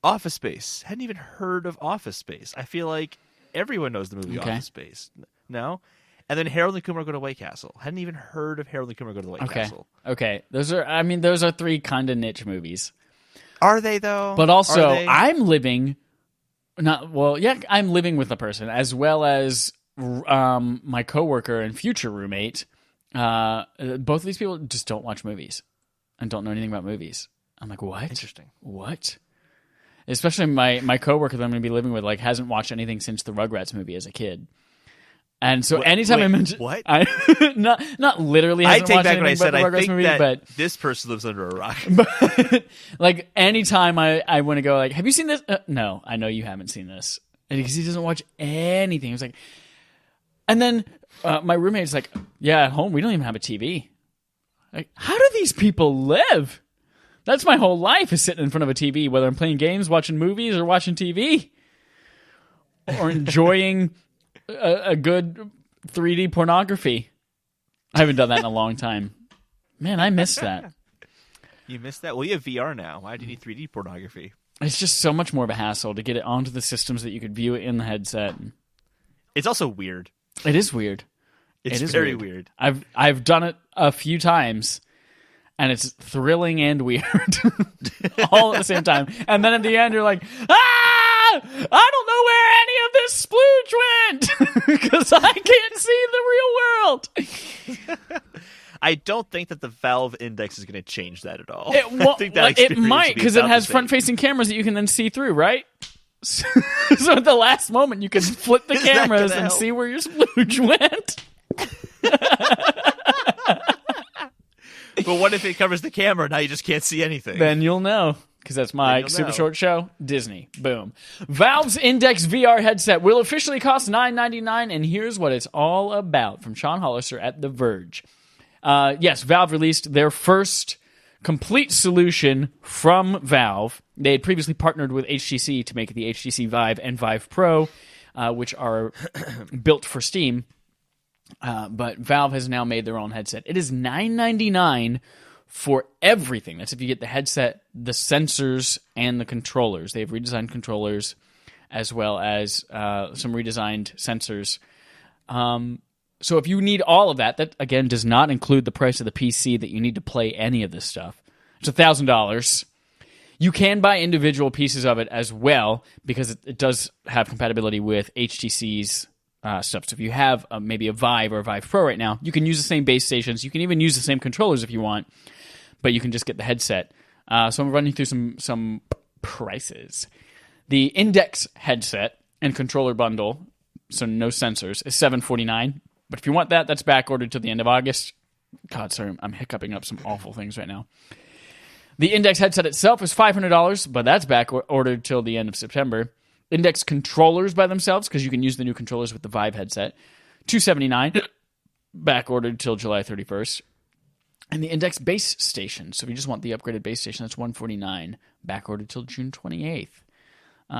Office Space. Hadn't even heard of Office Space. I feel like everyone knows the movie Office Space. No? And then Harold and Kumar Go to White Castle. Hadn't even heard of Harold and Kumar Go to the White Castle. Okay. Those are 3 kind of niche movies. Are they, though? But also, I'm living with a person, as well as my coworker and future roommate. Both of these people just don't watch movies and don't know anything about movies. I'm like, what? Interesting. What? Especially my coworker that I'm going to be living with, like, hasn't watched anything since the Rugrats movie as a kid. And so anytime I mention what, not literally hasn't watched anything about the Rugrats movie, but this person lives under a rock. But like anytime I want to go, like, have you seen this? No, I know you haven't seen this, because he doesn't watch anything. He's like, And then my roommate's like, yeah, at home we don't even have a TV. Like, how do these people live? That's my whole life, is sitting in front of a TV, whether I'm playing games, watching movies, or watching TV. Or enjoying a good 3D pornography. I haven't done that in a long time. Man, I miss that. You missed that? Well, you have VR now. Why do you need 3D pornography? It's just so much more of a hassle to get it onto the systems that you could view it in the headset. It's also weird. It is weird. It's very weird. I've done it a few times, and it's thrilling and weird all at the same time. And then at the end, you're like, I don't know where any of this splooge went because I can't see the real world. I don't think that the Valve Index is going to change that at all. It might, because it has front-facing cameras that you can then see through, right? So at the last moment, you can flip the cameras and see where your splooge went. But what if it covers the camera? Now you just can't see anything. Then you'll know, because that's my super short show. Disney. Boom. Valve's Index VR headset will officially cost $9.99, and here's what it's all about. From Sean Hollister at The Verge. Yes, Valve released their first complete solution from Valve. They had previously partnered with HTC to make the HTC Vive and Vive Pro, which are built for Steam. But Valve has now made their own headset. It is $9.99 for everything. That's if you get the headset, the sensors, and the controllers. They've redesigned controllers as well as some redesigned sensors. So if you need all of that, again does not include the price of the PC that you need to play any of this stuff. It's $1,000. You can buy individual pieces of it as well, because it does have compatibility with HTC's stuff. So if you have maybe a Vive or a Vive Pro right now, you can use the same base stations. You can even use the same controllers if you want, but you can just get the headset. So I'm running through some prices. The Index headset and controller bundle, so no sensors, is $749. But if you want that, that's back ordered till the end of August. God, sorry, I'm hiccuping up some awful things right now. The Index headset itself is $500, but that's back ordered till the end of September. Index controllers by themselves, because you can use the new controllers with the Vive headset, $279, back ordered till July 31st. And the Index base station, so if you just want the upgraded base station, that's $149, back ordered till June 28th.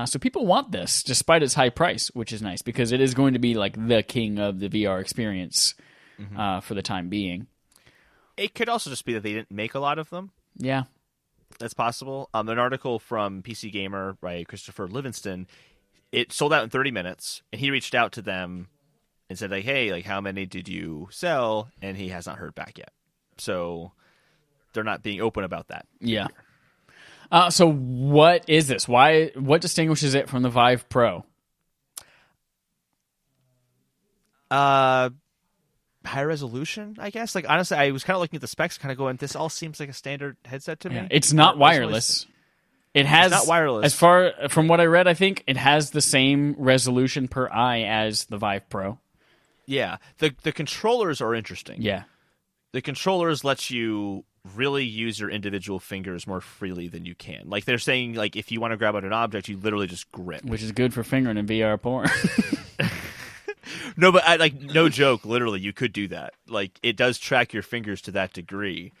So people want this, despite its high price, which is nice, because it is going to be like the king of the VR experience for the time being. It could also just be that they didn't make a lot of them. Yeah. That's possible. An article from PC Gamer by Christopher Livingston, it sold out in 30 minutes, and he reached out to them and said, like, hey, like, how many did you sell? And he has not heard back yet. So they're not being open about that. Yeah. So what is this? What distinguishes it from the Vive Pro? High resolution, I guess. Like, honestly, I was kind of looking at the specs, kind of going, this all seems like a standard headset to me. Yeah, it's not wireless. It's not wireless. As far from what I read, I think it has the same resolution per eye as the Vive Pro. Yeah. The controllers are interesting. Yeah. The controllers let you really use your individual fingers more freely than you can. Like, they're saying, like, if you want to grab out an object, you literally just grip. Which is good for fingering in VR porn. No, but no joke, literally, you could do that. Like, it does track your fingers to that degree.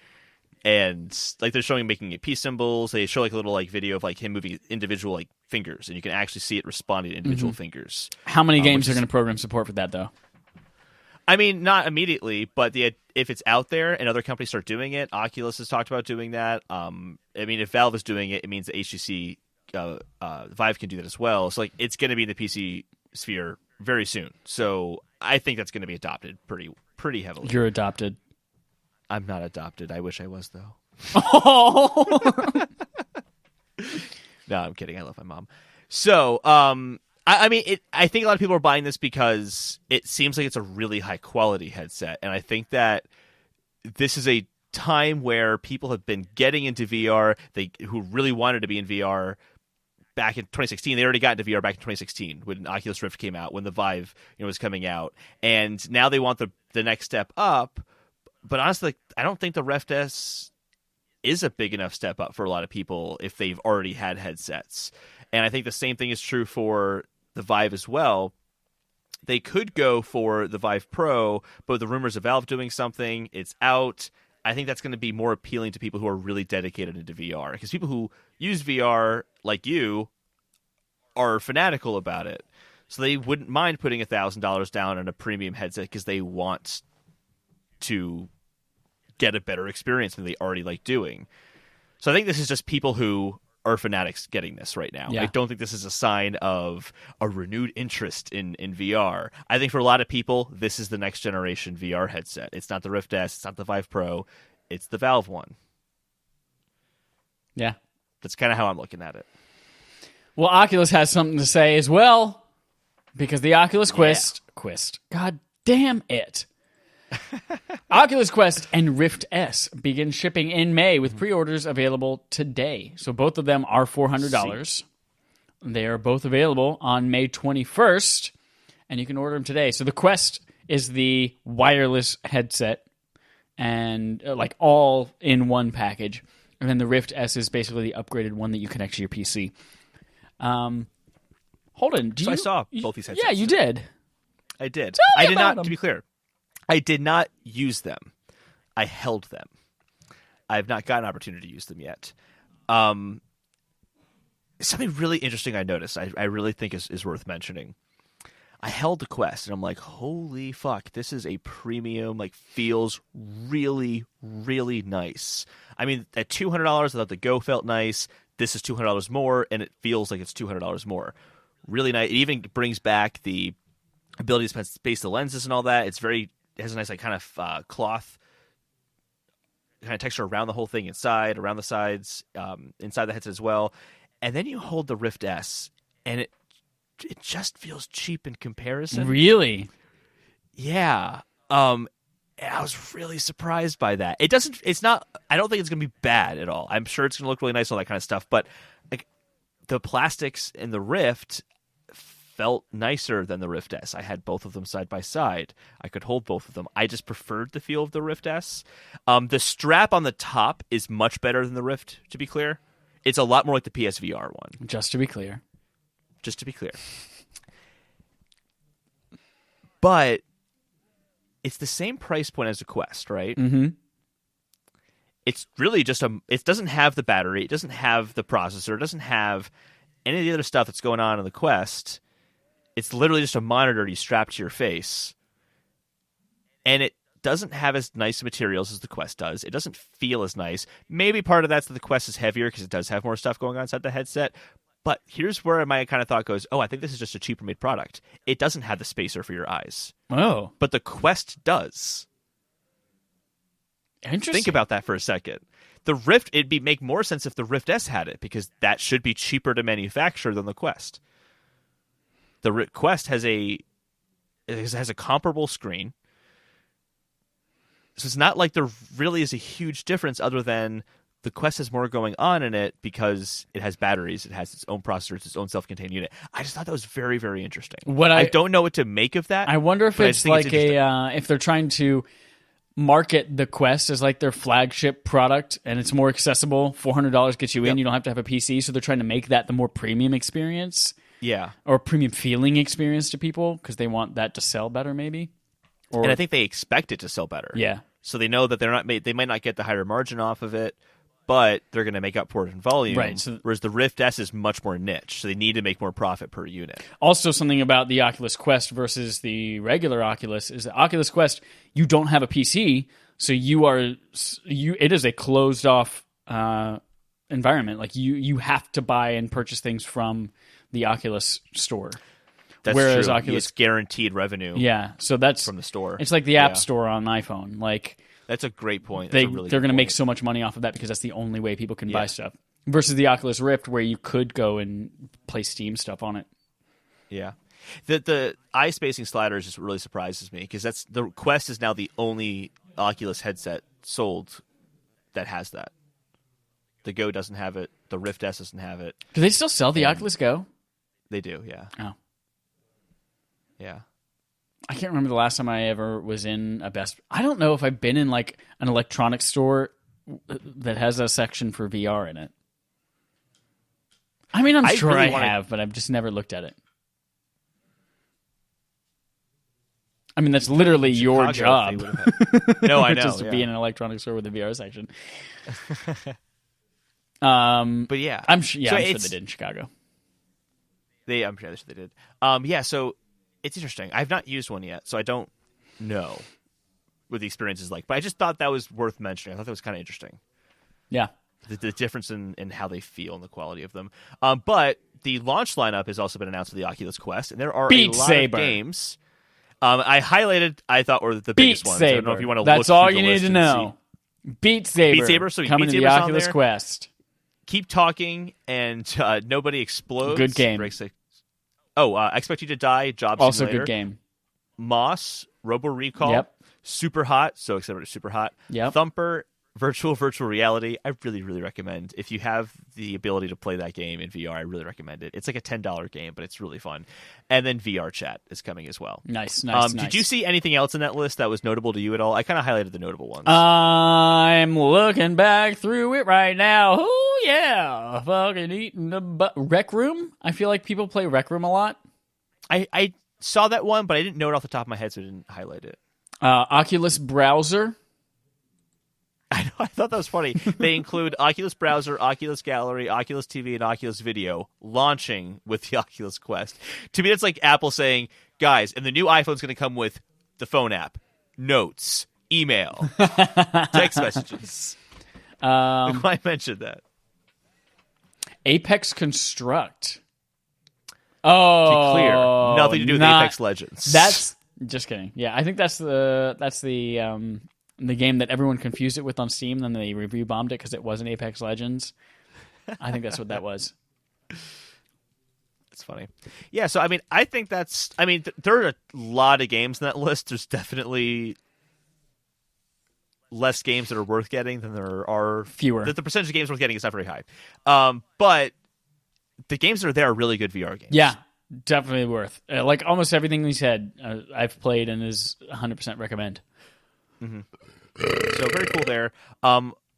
And, like, they're showing making it peace symbols. They show, like, a little, like, video of, like, him moving individual, like, fingers. And you can actually see it responding to individual fingers. How many games are going to program support for that, though? I mean, not immediately, but if it's out there and other companies start doing it, Oculus has talked about doing that. I mean, if Valve is doing it, it means that HTC Vive can do that as well. So, like, it's going to be in the PC sphere very soon. So I think that's going to be adopted pretty heavily. You're adopted. I'm not adopted. I wish I was, though. Oh. No, I'm kidding. I love my mom. So, I mean, I think a lot of people are buying this because it seems like it's a really high quality headset, and I think that this is a time where people have been getting into VR. Who really wanted to be in VR back in 2016. They already got into VR back in 2016 when Oculus Rift came out, when the Vive was coming out, and now they want the next step up. But honestly, I don't think the Rift S is a big enough step up for a lot of people if they've already had headsets. And I think the same thing is true for the Vive as well. they could go for the Vive Pro, but the rumors of Valve doing something, it's out. I think that's going to be more appealing to people who are really dedicated into VR, because people who use VR like you are fanatical about it. So they wouldn't mind putting $1,000 down on a premium headset because they want to get a better experience than they already like doing. So I think this is just people who are fanatics getting this right now. Yeah. I don't think this is a sign of a renewed interest in VR. I think for a lot of people, this is the next generation VR headset. It's not the Rift S, it's not the Vive Pro, it's the Valve one. Yeah. That's kind of how I'm looking at it. Well, Oculus has something to say as well, because the Oculus Quest, God damn it. Oculus Quest and Rift S begin shipping in May with pre-orders available today. So both of them are $400. They are both available on May 21st, and you can order them today. So the Quest is the wireless headset, and like all in one package. And then the Rift S is basically the upgraded one that you connect to your PC. Holden, I saw both these headsets. Yeah, you did. I did. Tell me I did about not, them. to be clear, I did not use them. I held them. I have not gotten an opportunity to use them yet. Something really interesting I noticed, I really think is worth mentioning. I held the Quest, and I'm like, holy fuck, this is a premium, like, feels really, really nice. I mean, at $200, I thought the Go felt nice. This is $200 more, and it feels like it's $200 more. Really nice. It even brings back the ability to space the lenses and all that. It has a nice, like, kind of cloth kind of texture around the whole thing, inside, around the sides, inside the headset as well. And then you hold the Rift S, and it just feels cheap in comparison. Really? Yeah. And I was really surprised by that. I don't think it's going to be bad at all. I'm sure it's going to look really nice, all that kind of stuff. But like, the plastics in the Rift felt nicer than the Rift S. I had both of them side by side. I could hold both of them. I just preferred the feel of the Rift S. The strap on the top is much better than the Rift, to be clear. It's a lot more like the PSVR one. Just to be clear. But it's the same price point as the Quest, right? Mm-hmm. It's really just it doesn't have the battery, it doesn't have the processor, it doesn't have any of the other stuff that's going on in the Quest. It's literally just a monitor you strap to your face. And it doesn't have as nice materials as the Quest does. It doesn't feel as nice. Maybe part of that's that the Quest is heavier because it does have more stuff going on inside the headset. But here's where my kind of thought goes, I think this is just a cheaper made product. It doesn't have the spacer for your eyes. Oh. But the Quest does. Interesting. Think about that for a second. The Rift, it'd make more sense if the Rift S had it, because that should be cheaper to manufacture than the Quest. The Quest has a comparable screen. So it's not like there really is a huge difference, other than the Quest has more going on in it because it has batteries, it has its own processor, it's its own self-contained unit. I just thought that was very, very interesting. I don't know what to make of that. I wonder if it's like if they're trying to market the Quest as like their flagship product and it's more accessible. $400 gets you in. You don't have to have a PC, so they're trying to make that the more premium experience. Yeah, or premium feeling experience to people because they want that to sell better, maybe. And I think they expect it to sell better. Yeah, so they know that they might not get the higher margin off of it, but they're going to make up for it in volume. Right. So, whereas the Rift S is much more niche, so they need to make more profit per unit. Also, something about the Oculus Quest versus the regular Oculus is the Oculus Quest, you don't have a PC, so it is a closed off environment. Like you have to buy and purchase things from the Oculus store. Whereas true. Oculus, it's guaranteed revenue. Yeah, so that's from the store. It's like the App Store on iPhone. Like, that's a great point. They're going to make so much money off of that because that's the only way people can buy stuff. Versus the Oculus Rift, where you could go and play Steam stuff on it. Yeah, the eye spacing sliders just really surprises me because the Quest is now the only Oculus headset sold that has that. The Go doesn't have it. The Rift S doesn't have it. Do they still sell the Oculus Go? They do. Yeah. Oh. Yeah. I can't remember the last time I ever was in a Best... I don't know if I've been in like an electronics store that has a section for VR in it. I mean, I'm sure I have, but I've just never looked at it. I mean, that's literally your Chicago, job. if they would have had- No, I know. Just to yeah. be in an electronics store with a VR section. But yeah, I'm sure they it's- did in Chicago. I'm sure they did. Yeah, so it's interesting. I've not used one yet, so I don't know what the experience is like. But I just thought that was worth mentioning. I thought that was kind of interesting. Yeah. The difference in how they feel and the quality of them. But the launch lineup has also been announced for the Oculus Quest, and there are Beat a lot Saber. of games. I highlighted, I thought were the Beat biggest ones. Saber. I don't know if you want to That's look all through you the need list to and know. Beat Saber. Beat Saber, so coming Beat to the Saber's on Oculus there. Quest. Keep talking, and nobody explodes. Good game. Expect You to Die, Job Also Simulator. good game. Moss, Robo Recall, Yep. Super Hot, so excited for Super Hot. Yep. Thumper, Virtual Reality. I really, really recommend. If you have the ability to play that game in VR, I really recommend it. It's like a $10 game, but it's really fun. And then VR Chat is coming as well. Nice. Did you see anything else in that list that was notable to you at all? I kind of highlighted the notable ones. I'm looking back through it right now. Oh, yeah. Fucking eating the Rec Room. I feel like people play Rec Room a lot. I saw that one, but I didn't know it off the top of my head, so I didn't highlight it. Oculus Browser. I know. I thought that was funny. They include Oculus Browser, Oculus Gallery, Oculus TV, and Oculus Video launching with the Oculus Quest. To me, it's like Apple saying, guys, and the new iPhone's going to come with the phone app, notes, email, text messages. I mentioned that. Apex Construct. Oh, To be clear, nothing to do with Apex Legends. That's just kidding. Yeah, I think that's the game that everyone confused it with on Steam. Then they review bombed it because it wasn't Apex Legends. I think that's what that was. It's funny. Yeah, so I think that's. There are a lot of games in that list. There's definitely less games that are worth getting than there are fewer. The percentage of games worth getting is not very high. But the games that are there are really good VR games. Yeah, definitely worth. Like almost everything we said, I've played and is 100% recommend. Mm-hmm. So very cool there.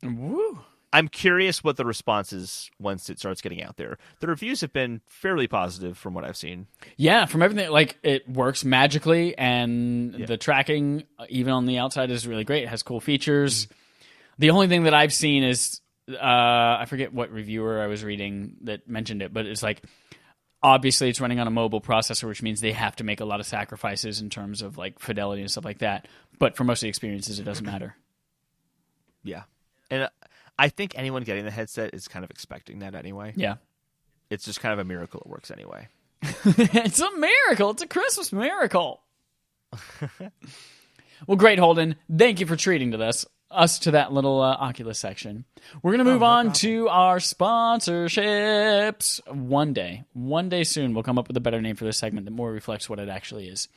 Woo. I'm curious what the response is once it starts getting out there. The reviews have been fairly positive from what I've seen. Yeah, from everything, like it works magically, and the tracking, even on the outside, is really great. It has cool features. Mm-hmm. The only thing that I've seen is, I forget what reviewer I was reading that mentioned it, but it's like, obviously it's running on a mobile processor, which means they have to make a lot of sacrifices in terms of like fidelity and stuff like that. But for most of the experiences, it doesn't matter. Yeah. And I think anyone getting the headset is kind of expecting that anyway. Yeah. It's just kind of a miracle it works anyway. It's a miracle. It's a Christmas miracle. Well, great, Holden. Thank you for treating us to that little Oculus section. We're going to move on to our sponsorships. One day soon, we'll come up with a better name for this segment that more reflects what it actually is.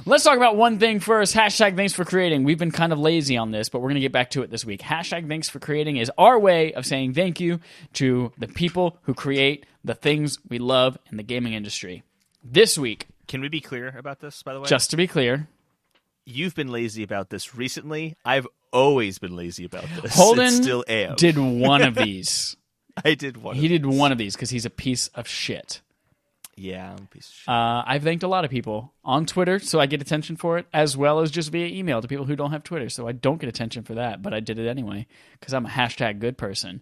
Let's talk about one thing first. Hashtag thanks for creating. We've been kind of lazy on this, but we're going to get back to it this week. Hashtag thanks for creating is our way of saying thank you to the people who create the things we love in the gaming industry. This week. Can we be clear about this, by the way? Just to be clear. You've been lazy about this recently. I've always been lazy about this. Holden still am. did one of these. I did one. He did one of these because he's a piece of shit. Yeah, I'm a piece of shit. I've thanked a lot of people on Twitter, so I get attention for it, as well as just via email to people who don't have Twitter, so I don't get attention for that, but I did it anyway because I'm a hashtag good person.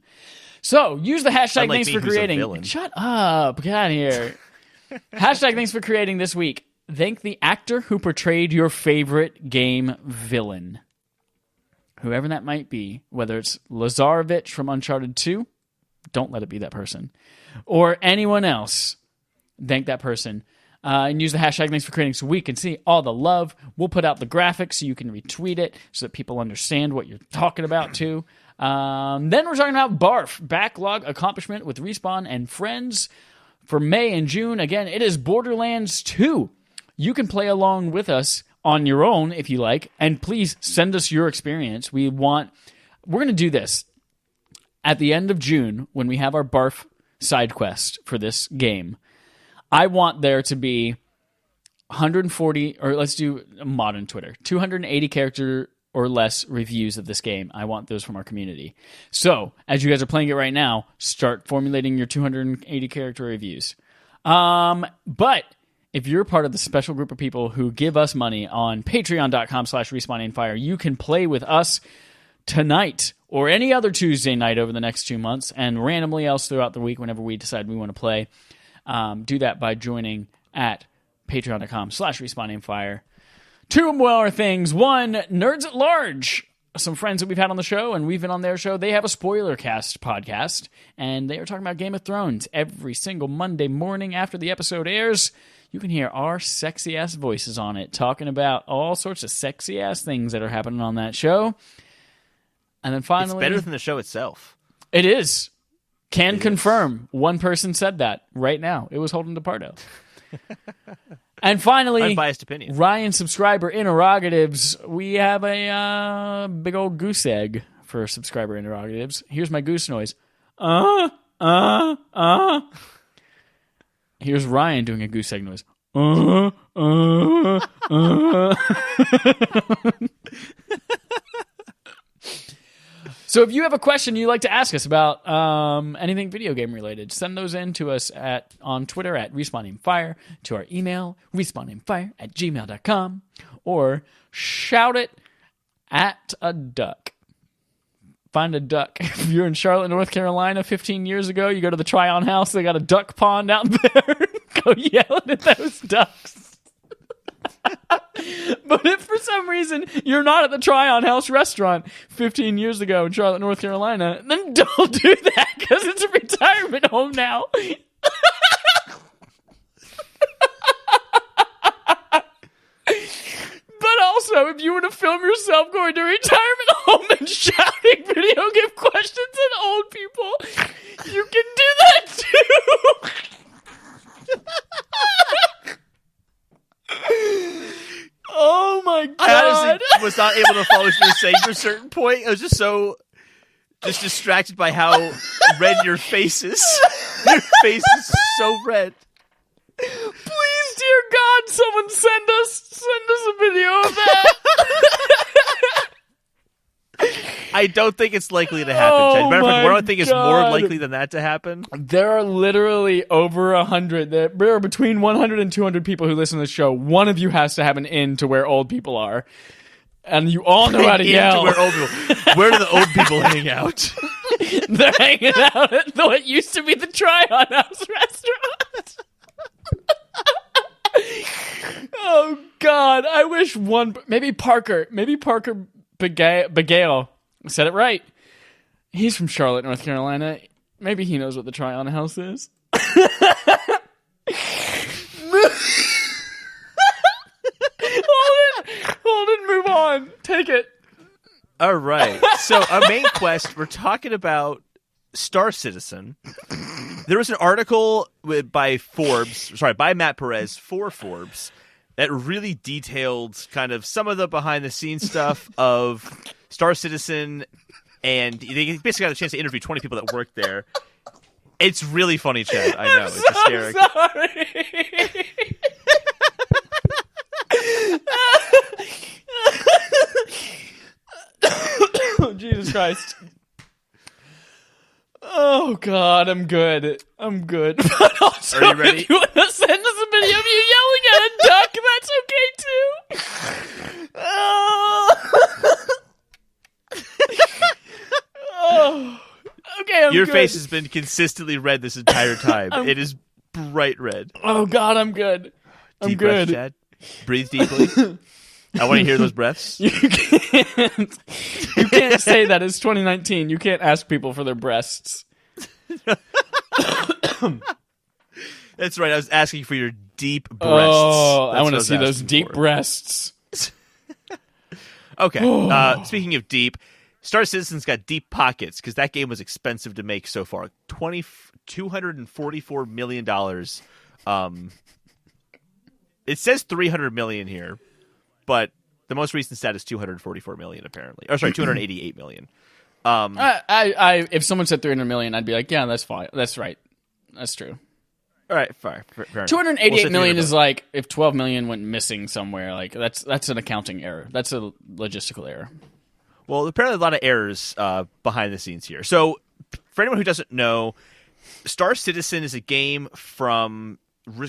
So use the hashtag Unlike thanks me, for who's a creating. villain. Shut up! Get out of here. Hashtag thanks for creating this week. Thank the actor who portrayed your favorite game villain. Whoever that might be, whether it's Lazarevich from Uncharted 2, don't let it be that person, or anyone else. Thank that person. And use the hashtag thanks for creating so we can see all the love. We'll put out the graphics so you can retweet it so that people understand what you're talking about too. Then we're talking about BARF, Backlog Accomplishment with Respawn and Friends for May and June. Again, it is Borderlands 2. You can play along with us on your own if you like, and please send us your experience. We're going to do this at the end of June when we have our BARF side quest for this game. I want there to be 140, or let's do modern Twitter, 280 character or less reviews of this game. I want those from our community. So, as you guys are playing it right now, start formulating your 280 character reviews. But if you're part of the special group of people who give us money on patreon.com/respawningfire, you can play with us tonight or any other Tuesday night over the next 2 months and randomly else throughout the week whenever we decide we want to play. Do that by joining at patreon.com/respawningfire. Two more things. One, Nerds at Large. Some friends that we've had on the show, and we've been on their show, they have a spoiler cast podcast, and they are talking about Game of Thrones every single Monday morning after the episode airs. You can hear our sexy-ass voices on it, talking about all sorts of sexy-ass things that are happening on that show. And then finally... It's better than the show itself. It is. Can confirm. One person said that right now. It was Holden DePardo. And finally, unbiased opinion. Ryan subscriber interrogatives. We have a big old goose egg for subscriber interrogatives. Here's my goose noise. Here's Ryan doing a goose egg noise. So if you have a question you'd like to ask us about anything video game related, send those in to us on Twitter at RespawningFire, to our email, respawningfire@gmail.com, or shout it at a duck. Find a duck. If you're in Charlotte, North Carolina 15 years ago, you go to the Tryon House, they got a duck pond out there. Go yelling at those ducks. But if for some reason you're not at the Tryon House restaurant 15 years ago in Charlotte, North Carolina, then don't do that because it's a retirement home now. But also, if you were to film yourself going to a retirement home and shouting video game questions at old people, you can do that too. Oh my god! I honestly was not able to follow what you were saying to a certain point. I was just distracted by how red your face is. Your face is so red. Please, dear God, someone send us a video of that. I don't think it's likely to happen. Oh Matter of fact, what do I my think is more God. likely than that to happen? There are literally over 100. There are between 100 and 200 people who listen to the show. One of you has to have an in to where old people are. And you all know how to yell. Where do the old people hang out? They're hanging out at what used to be the Tryon House restaurant. Oh, God. I wish maybe Parker Begale. I said it right. He's from Charlotte, North Carolina. Maybe he knows what the Tryon House is. Hold it, move on. Take it. All right. So our main quest, we're talking about Star Citizen. There was an article by Matt Perez for Forbes that really detailed kind of some of the behind the scenes stuff of Star Citizen, and they basically got a chance to interview 20 people that worked there. It's really funny, Chad. I know. It's hysterical. Sorry. Oh, Jesus Christ. Oh, God, I'm good. But also, are you ready? if you want to send us a video of you yelling at a duck, that's okay, too. Oh. Okay, I'm Your good. face has been consistently red this entire time. It is bright red. Oh, God, I'm good. Deep breaths, Chad. Breathe deeply. I want to hear those breaths. You can't say that. It's 2019. You can't ask people for their breasts. That's right. I was asking for your deep breasts. Oh, That's I want what to see those asking deep for. breasts. Okay. Speaking of deep, Star Citizen's got deep pockets because that game was expensive to make so far. $244 million. It says $300 million here, but the most recent stat is $244 million apparently. Or sorry, $288 million. If someone said 300 million, I'd be like, yeah, that's fine. That's right. That's true. All right, fair enough. 288 million is like if 12 million went missing somewhere. Like that's an accounting error. That's a logistical error. Well, apparently a lot of errors behind the scenes here. So, for anyone who doesn't know, Star Citizen is a game from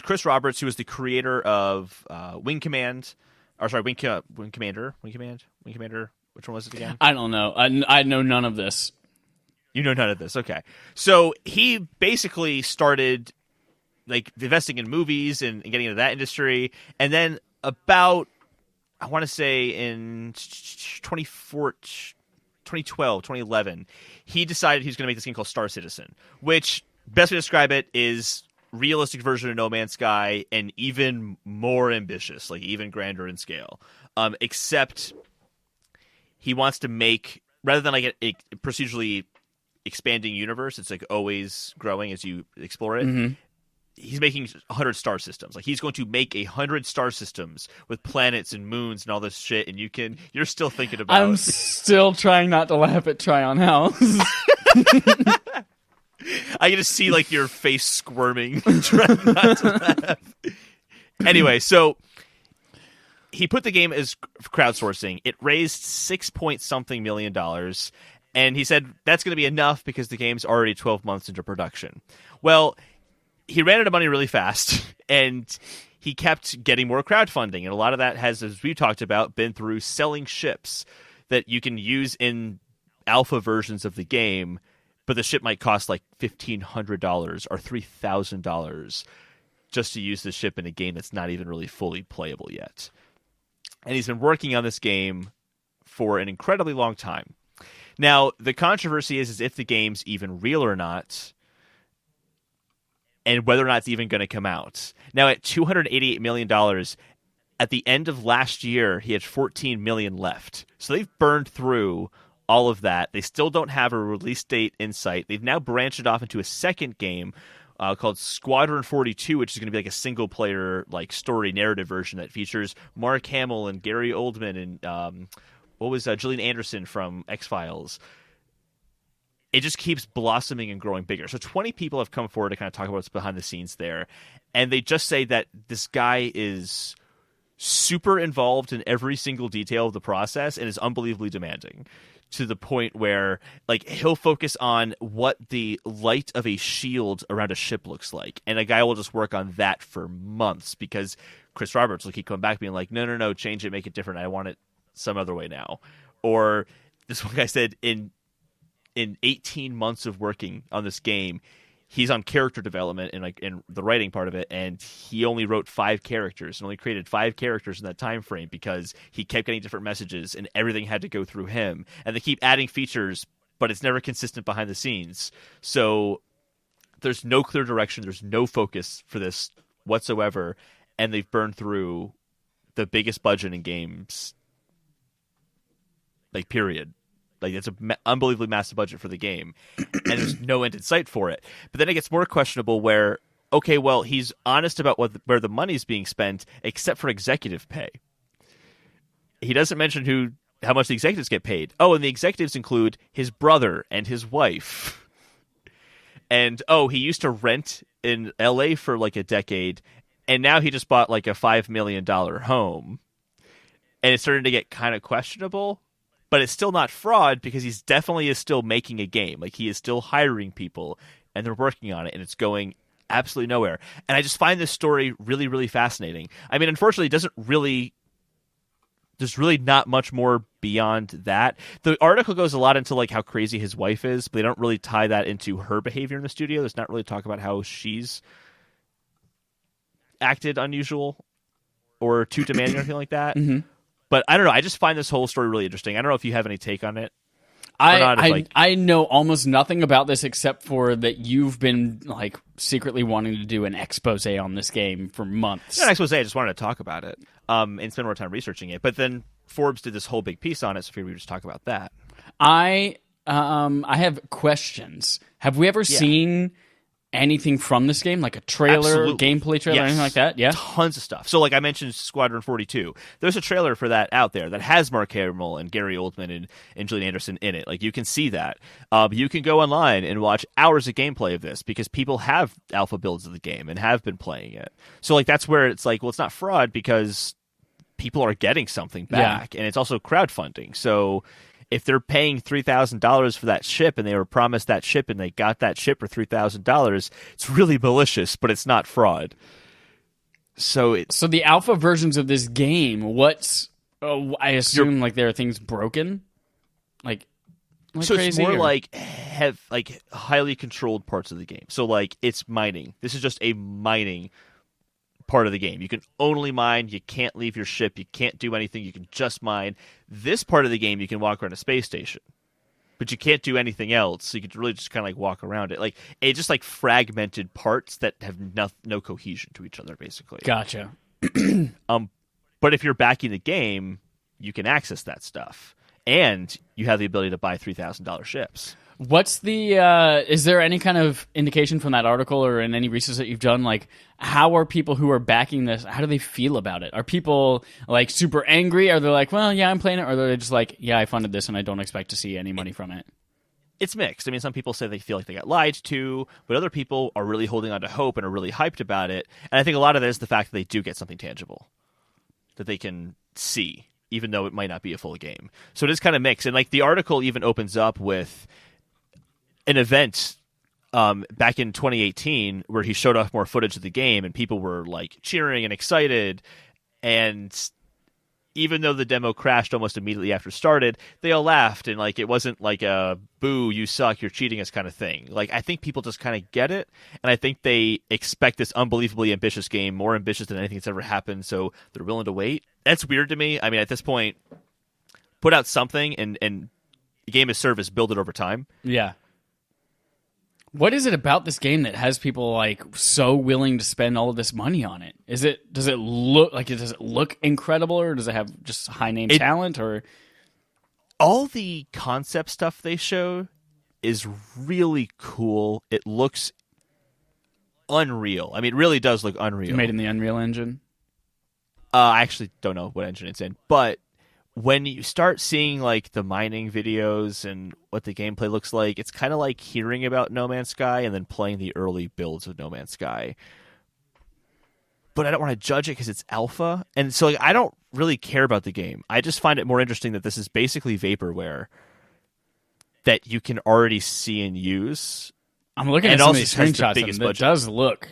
Chris Roberts, who was the creator of Wing Command, or sorry, Wing Commander. Which one was it again? I don't know. I know none of this. You know none of this. Okay. So he basically started like investing in movies and getting into that industry. And then about, I want to say in 2012, 2011, he decided he was going to make this game called Star Citizen, which best way to describe it is realistic version of No Man's Sky and even more ambitious, like even grander in scale. Except he wants to make, rather than like a procedurally expanding universe, it's like always growing as you explore it. Mm-hmm. He's making 100 star systems. Like he's going to make 100 star systems with planets and moons and all this shit. And you're still thinking about. I'm still trying not to laugh at Tryon House. I get to see like your face squirming, trying not to laugh. Anyway, so he put the game as crowdsourcing. It raised $6 million, and he said that's going to be enough because the game's already 12 months into production. Well, he ran out of money really fast, and he kept getting more crowdfunding, and a lot of that has, as we talked about, been through selling ships that you can use in alpha versions of the game, but the ship might cost like $1,500 or $3,000 just to use the ship in a game that's not even really fully playable yet. And he's been working on this game for an incredibly long time. Now, the controversy is if the game's even real or not, and whether or not it's even going to come out. Now, at $288 million, at the end of last year, he had $14 million left. So they've burned through all of that. They still don't have a release date in sight. They've now branched it off into a second game called Squadron 42, which is going to be like a single-player like story narrative version that features Mark Hamill and Gary Oldman and Gillian Anderson from X-Files. It just keeps blossoming and growing bigger. So 20 people have come forward to kind of talk about what's behind the scenes there, and they just say that this guy is super involved in every single detail of the process and is unbelievably demanding, to the point where like he'll focus on what the light of a shield around a ship looks like, and a guy will just work on that for months because Chris Roberts will keep coming back being like, no, change it, make it different, I want it some other way now. Or this one guy said in 18 months of working on this game, he's on character development and like in the writing part of it, and he only wrote 5 characters and only created 5 characters in that time frame because he kept getting different messages and everything had to go through him. And they keep adding features, but it's never consistent behind the scenes. So there's no clear direction, there's no focus for this whatsoever, and they've burned through the biggest budget in games, like period. Like, it's an unbelievably massive budget for the game, and there's no end in sight for it. But then it gets more questionable where, okay, well, he's honest about where the money's being spent, except for executive pay. He doesn't mention how much the executives get paid. Oh, and the executives include his brother and his wife. And, he used to rent in L.A. for like a decade, and now he just bought like a $5 million home. And it's starting to get kind of questionable. But it's still not fraud because he's definitely is still making a game. Like, he is still hiring people, and they're working on it, and it's going absolutely nowhere. And I just find this story really, really fascinating. I mean, unfortunately, there's really not much more beyond that. The article goes a lot into like how crazy his wife is, but they don't really tie that into her behavior in the studio. There's not really talk about how she's acted unusual or too demanding or anything like that. Mm-hmm. But I don't know. I just find this whole story really interesting. I don't know if you have any take on it. I know almost nothing about this except for that you've been like secretly wanting to do an expose on this game for months. Not an expose. I just wanted to talk about it and spend more time researching it. But then Forbes did this whole big piece on it, so we would just talk about that. I have questions. Have we ever seen anything from this game, like a trailer, gameplay trailer, anything like that? Yeah, tons of stuff. So, like I mentioned, Squadron 42. There's a trailer for that out there that has Mark Hamill and Gary Oldman and Gillian Anderson in it. Like, you can see that. You can go online and watch hours of gameplay of this because people have alpha builds of the game and have been playing it. So, like, that's where it's like, well, it's not fraud because people are getting something back, and it's also crowdfunding. So if they're paying $3,000 for that ship and they were promised that ship and they got that ship for $3,000, it's really malicious, but it's not fraud. So the alpha versions of this game, what's I assume like there are things broken, like so crazy, it's more or? like highly controlled parts of the game. So like it's mining. This is just a mining part of the game. You can only mine. You can't leave your ship. You can't do anything. You can just mine. This part of the game, you can walk around a space station, but you can't do anything else. So you could really just kind of like walk around it. Like it's just like fragmented parts that have no cohesion to each other, basically. Gotcha. But if you're backing the game, you can access that stuff, and you have the ability to buy $3,000 ships. What's the? Is there any kind of indication from that article or in any research that you've done? Like, how are people who are backing this? How do they feel about it? Are people like super angry? Are they like, well, yeah, I'm playing it, or are they just like, yeah, I funded this and I don't expect to see any money from it? It's mixed. I mean, some people say they feel like they got lied to, but other people are really holding on to hope and are really hyped about it. And I think a lot of it is the fact that they do get something tangible that they can see, even though it might not be a full game. So it is kind of mixed. And like the article even opens up with an event back in 2018 where he showed off more footage of the game, and people were like cheering and excited. And even though the demo crashed almost immediately after it started, they all laughed, and like it wasn't like a boo, you suck, you're cheating us kind of thing. Like I think people just kind of get it, and I think they expect this unbelievably ambitious game, more ambitious than anything that's ever happened, so they're willing to wait. That's weird to me. I mean, at this point, put out something and game as service, build it over time. Yeah. What is it about this game that has people like so willing to spend all of this money on it? Does it look incredible, or does it have just high name talent, or all the concept stuff they show is really cool. It looks unreal. I mean, it really does look unreal. Made in the Unreal Engine? I actually don't know what engine it's in, but when you start seeing like the mining videos and what the gameplay looks like, it's kind of like hearing about No Man's Sky and then playing the early builds of No Man's Sky. But I don't want to judge it because it's alpha, and so like I don't really care about the game. I just find it more interesting that this is basically vaporware that you can already see and use. I'm looking at some of these screenshots, and it does look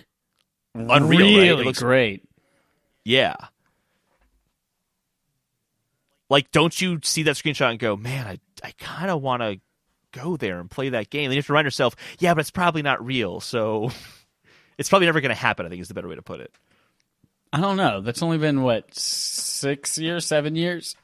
unreal. Really right? It looks great. Yeah. Like, don't you see that screenshot and go, man, I kind of want to go there and play that game. And you have to remind yourself, yeah, but it's probably not real, so it's probably never going to happen, I think is the better way to put it. I don't know. That's only been, 7 years?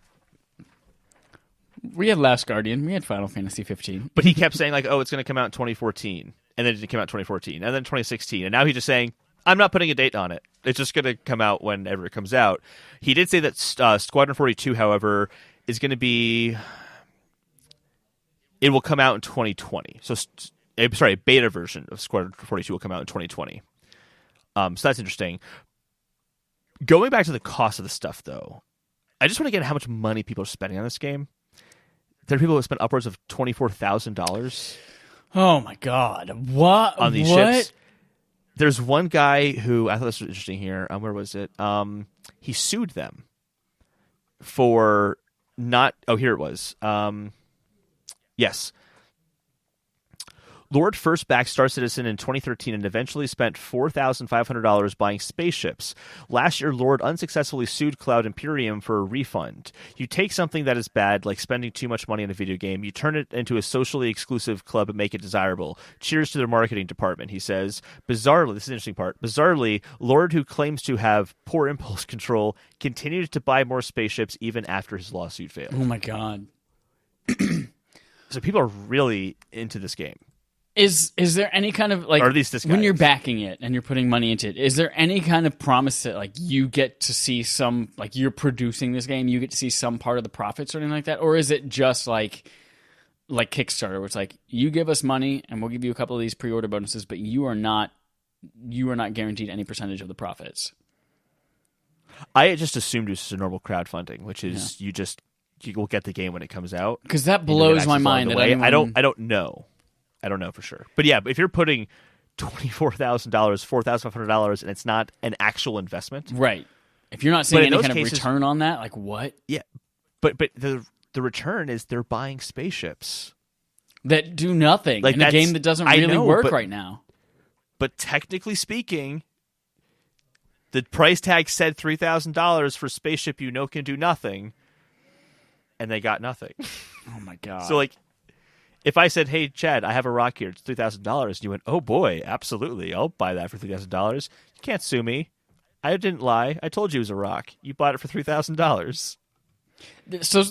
We had Last Guardian. We had Final Fantasy 15. But he kept saying, like, oh, it's going to come out in 2014. And then it came out in 2014. And then 2016. And now he's just saying, I'm not putting a date on it. It's just going to come out whenever it comes out. He did say that Squadron 42, however, is going to be... It will come out in 2020. So, a beta version of Squadron 42 will come out in 2020. So that's interesting. Going back to the cost of the stuff, though, I just want to get how much money people are spending on this game. There are people who spend upwards of $24,000. Oh, my God. What? On these ships. There's one guy who, I thought this was interesting here. Where was it? He sued them for not... Oh, here it was. Yes. Lord first backed Star Citizen in 2013 and eventually spent $4,500 buying spaceships. Last year, Lord unsuccessfully sued Cloud Imperium for a refund. You take something that is bad, like spending too much money on a video game, you turn it into a socially exclusive club and make it desirable. Cheers to their marketing department, he says. Bizarrely, this is the interesting part, bizarrely, Lord, who claims to have poor impulse control, continued to buy more spaceships even after his lawsuit failed. Oh my God. So people are really into this game. Is there any kind of like, or at least this guy when you're is. backing it and you're putting money into it, is there any kind of promise that like you get to see some, like you're producing this game, you get to see some part of the profits or anything like that? Or is it just like Kickstarter, where it's like, you give us money and we'll give you a couple of these pre-order bonuses, but you are not guaranteed any percentage of the profits? I just assumed it was just a normal crowdfunding, which is you will get the game when it comes out. Because that blows my mind. I don't know. I don't know for sure. But yeah, if you're putting $24,000, $4,500, and it's not an actual investment. Right. If you're not seeing any kind of return on that, like what? Yeah. But the return is they're buying spaceships. That do nothing in a game that doesn't really work right now. But technically speaking, The price tag said $3,000 for spaceship you know can do nothing, and they got nothing. Oh my god! So like, if I said, "Hey Chad, I have a rock here. It's $3,000," and you went, "Oh boy, absolutely, I'll buy that for $3,000." You can't sue me. I didn't lie. I told you it was a rock. You bought it for $3,000. So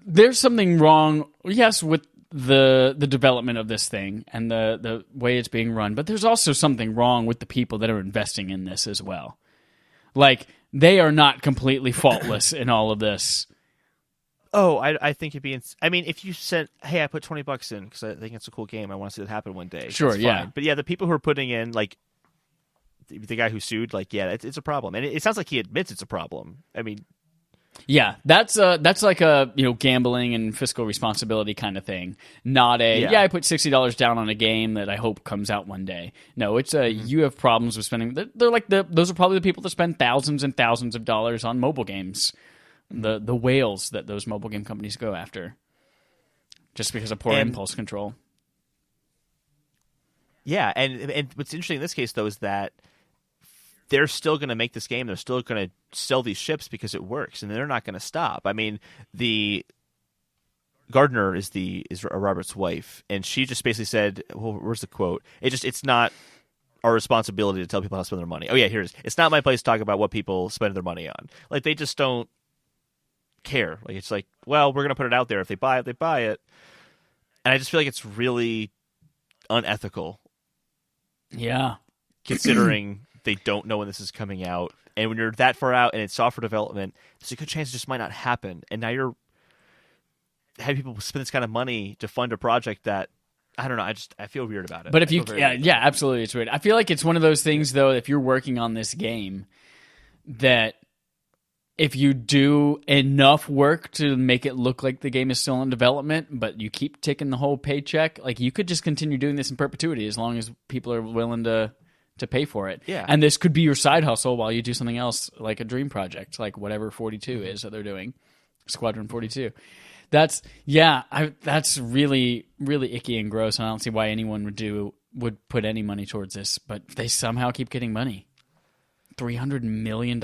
there's something wrong, yes, with the development of this thing and the way it's being run, but there's also something wrong with the people that are investing in this as well. Like, they are not completely faultless in all of this. Oh, I think it'd be. I mean, if you said, "Hey, I put $20 in because I think it's a cool game. I want to see it happen one day." Sure, that's yeah. fine. But yeah, the people who are putting in, like the guy who sued, like, yeah, it's a problem, and it sounds like he admits it's a problem. I mean, yeah, that's like a gambling and fiscal responsibility kind of thing. Not I put $60 down on a game that I hope comes out one day. No, it's you have problems with spending. They're like those are probably the people that spend thousands and thousands of dollars on mobile games. The whales that those mobile game companies go after, just because of poor impulse control. Yeah, and what's interesting in this case though is that they're still going to make this game. They're still going to sell these ships because it works, and they're not going to stop. I mean, the Gardner is Robert's wife, and she just basically said, "Well, where's the quote? It's not our responsibility to tell people how to spend their money." Oh yeah, here it is. It's not my place to talk about what people spend their money on. Like, they just don't care. Like, it's like, well, we're going to put it out there. If they buy it, they buy it. And I just feel like it's really unethical. Yeah, considering they don't know when this is coming out, and when you're that far out and it's software development, there's a good chance it just might not happen. And now you're having people spend this kind of money to fund a project that, I don't know, I feel weird about it. But if you, yeah, absolutely, it's weird. I feel like it's one of those things, though, if you're working on this game, that if you do enough work to make it look like the game is still in development, but you keep ticking the whole paycheck, like, you could just continue doing this in perpetuity as long as people are willing to pay for it. Yeah. And this could be your side hustle while you do something else, like a dream project, like whatever 42 is that they're doing, Squadron 42. That's really, really icky and gross, and I don't see why anyone would put any money towards this, but they somehow keep getting money. $300 million.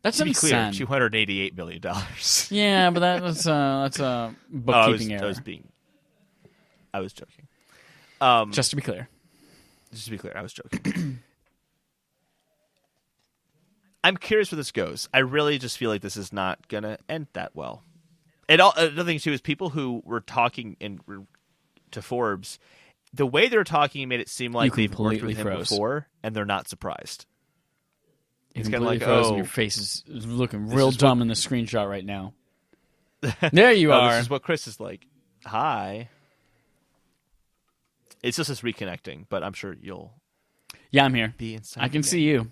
That's to be insane. Clear, $288 million. Yeah, but that's a bookkeeping error. I was joking. Just to be clear, I was joking. I'm curious where this goes. I really just feel like this is not gonna end that well. And another thing too is people who were talking to Forbes, the way they're talking made it seem like they've worked with him before, and they're not surprised. It's kind of like, and your face is looking real dumb in the screenshot right now. There you are. This is what Chris is like. Hi. It's just us reconnecting, but I'm sure you'll. Yeah, I'm here. Be inside. I can see you.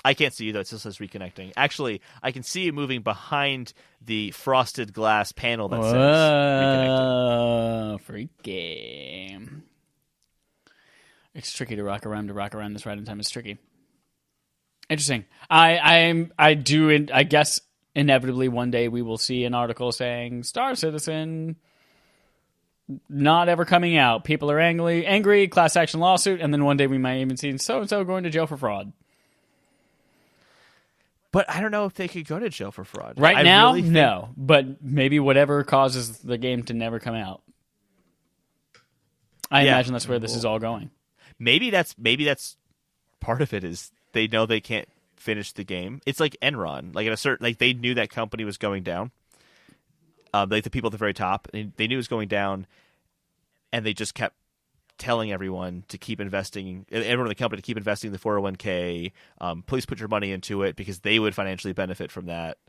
I can't see you though. It's just us reconnecting. Actually, I can see you moving behind the frosted glass panel that says reconnecting. Freaky. It's tricky to rock around this ride in time. It's tricky. Interesting. I guess inevitably one day we will see an article saying Star Citizen not ever coming out. People are angry, class action lawsuit, and then one day we might even see so-and-so going to jail for fraud. But I don't know if they could go to jail for fraud. Right now, no. But maybe whatever causes the game to never come out. I imagine that's where this is all going. Maybe that's part of it is they know they can't finish the game. It's like Enron. Like, at a certain, like, they knew that company was going down. Like the people at the very top, they knew it was going down, and they just kept telling everyone to keep investing, everyone in the company to keep investing in the 401k. Please put your money into it because they would financially benefit from that.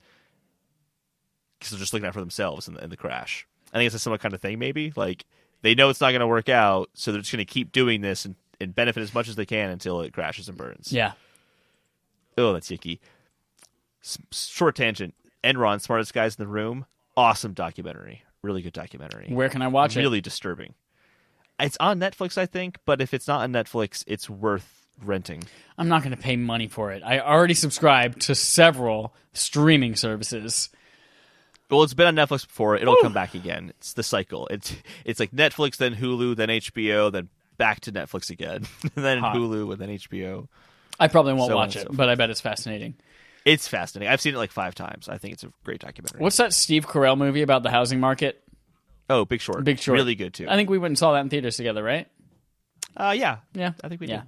Because they're just looking out for themselves in the crash. I think it's a similar kind of thing, maybe. Like, they know it's not going to work out, so they're just going to keep doing this and benefit as much as they can until it crashes and burns. Yeah. Oh, that's yucky. Short tangent. Enron, smartest guys in the room. Awesome documentary. Really good documentary. Where can I watch it? Really disturbing. It's on Netflix, I think, but if it's not on Netflix, it's worth renting. I'm not going to pay money for it. I already subscribe to several streaming services. Well, it's been on Netflix before. It'll come back again. It's the cycle. It's like Netflix, then Hulu, then HBO, then back to Netflix again, and then Hot. Hulu, and then HBO. I probably won't So on watch and it, so but I bet it's fascinating. It's fascinating. I've seen it like 5 times. I think it's a great documentary. What's that Steve Carell movie about the housing market? Oh, Big Short. Big Short. Really good, too. I think we went and saw that in theaters together, right? Yeah. Yeah. I think we Yeah. did.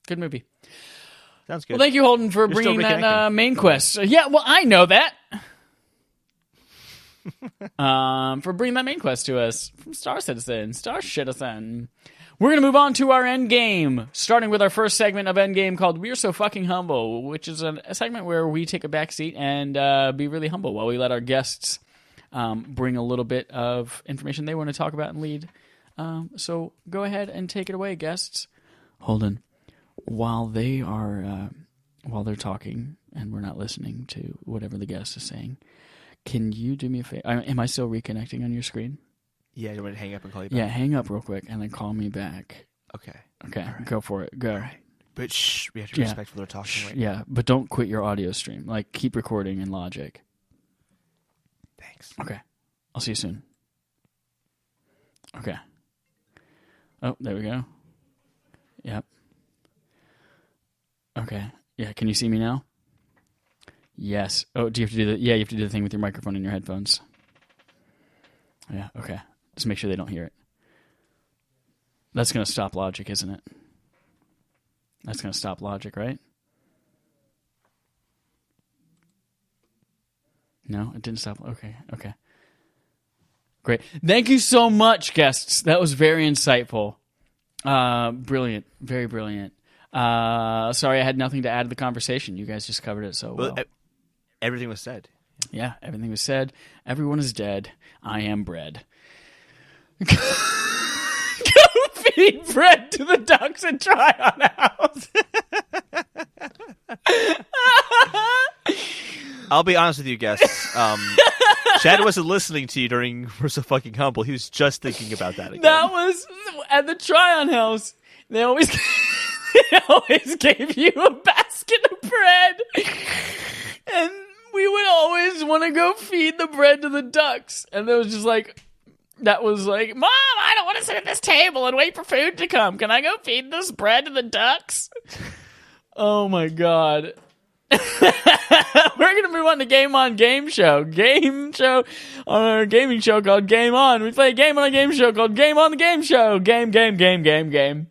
Good movie. Sounds good. Well, thank you, Holden, for You're still bringing that reconnecting. main quest. Yeah, well, I know that. For bringing that main quest to us from Star Citizen. We're going to move on to our end game, starting with our first segment of end game called We're So Fucking Humble, which is a segment where we take a back seat and be really humble while we let our guests bring a little bit of information they want to talk about and lead. So go ahead and take it away, guests. Holden, while they're talking and we're not listening to whatever the guest is saying, can you do me a favor? Am I still reconnecting on your screen? Yeah, you want me to hang up and call you back? Yeah, hang up real quick and then call me back. Okay. Okay, Go for it. Go. But shh, we have to be respectful. They're talking right now. Yeah, but don't quit your audio stream. Like, keep recording in Logic. Thanks. Okay. I'll see you soon. Okay. Oh, there we go. Yep. Okay. Yeah, can you see me now? Yes. Oh, do you have to do the... Yeah, you have to do the thing with your microphone and your headphones. Yeah, okay. Just make sure they don't hear it. That's going to stop Logic, isn't it? That's going to stop Logic, right? No, it didn't stop. Okay. Great. Thank you so much, guests. That was very insightful. Brilliant. Very brilliant. Sorry I had nothing to add to the conversation. You guys just covered it so well. Everything was said. Yeah, everything was said. Everyone is dead. I am bread. Go feed bread to the ducks and try on house. I'll be honest with you, guests. Chad wasn't listening to you during We're So Fucking Humble. He was just thinking about that again. That was at the try-on house. They always gave you a basket of bread. And we would always want to go feed the bread to the ducks. And it was just like, that was like, Mom, I don't want to sit at this table and wait for food to come. Can I go feed this bread to the ducks? Oh my God. We're going to move on to Game On Game Show. On our gaming show called Game On. We play a game on a game show called Game On the Game Show. Game.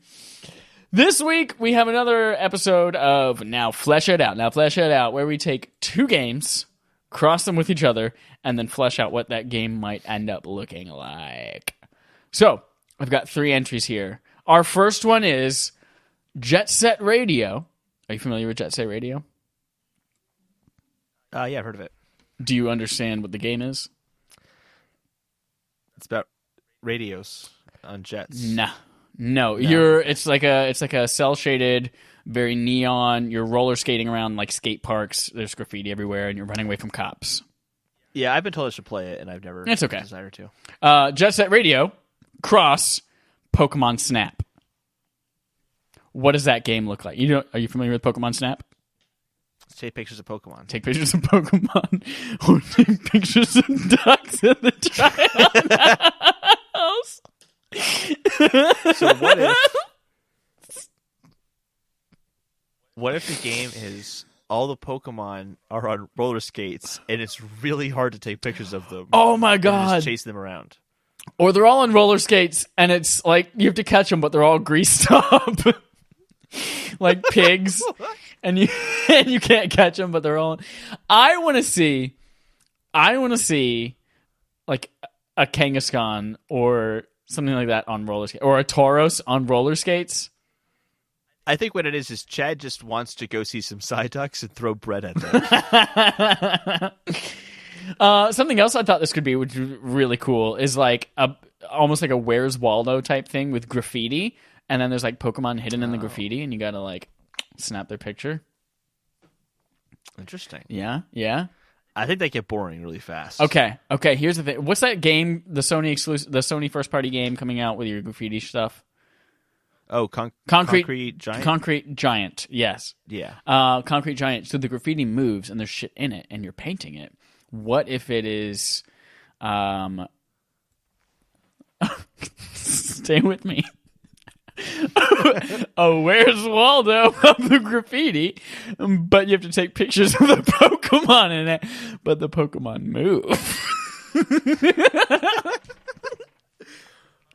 This week, we have another episode of Now Flesh It Out, where we take 2 games, cross them with each other, and then flesh out what that game might end up looking like. So, I've got 3 entries here. Our first one is Jet Set Radio. Are you familiar with Jet Set Radio? Yeah, I've heard of it. Do you understand what the game is? It's about radios on jets. No. It's like a cell shaded, very neon. You're roller skating around like skate parks. There's graffiti everywhere, and you're running away from cops. Yeah, I've been told I should play it, and I've never It's okay. desired to. Jet Set Radio cross Pokemon Snap. What does that game look like? Are you familiar with Pokemon Snap? Let's take pictures of Pokemon. Take pictures of Pokemon, or take pictures of ducks in the try-on house. So what if the game is all the Pokemon are on roller skates and it's really hard to take pictures of them? Oh my and God. just chase them around. Or they're all on roller skates and it's like you have to catch them, but they're all greased up. Like pigs. And you can't catch them, but they're all. I want to see like a Kangaskhan or something like that on roller skates, or a Tauros on roller skates. I think what it is Chad just wants to go see some Psyducks and throw bread at them. Something else I thought this could be, which is really cool, is like almost like a Where's Waldo type thing with graffiti, and then there's like Pokemon hidden in the graffiti, and you gotta like snap their picture. Interesting. Yeah. I think they get boring really fast. Okay. Here's the thing. What's that game? The Sony first party game coming out with your graffiti stuff. Oh, Concrete Giant. Concrete Giant. Yes. Yeah. Concrete Giant. So the graffiti moves and there's shit in it, and you're painting it. What if it is? Stay with me. Oh, where's Waldo of the graffiti? But you have to take pictures of the Pokemon in it. But the Pokemon move.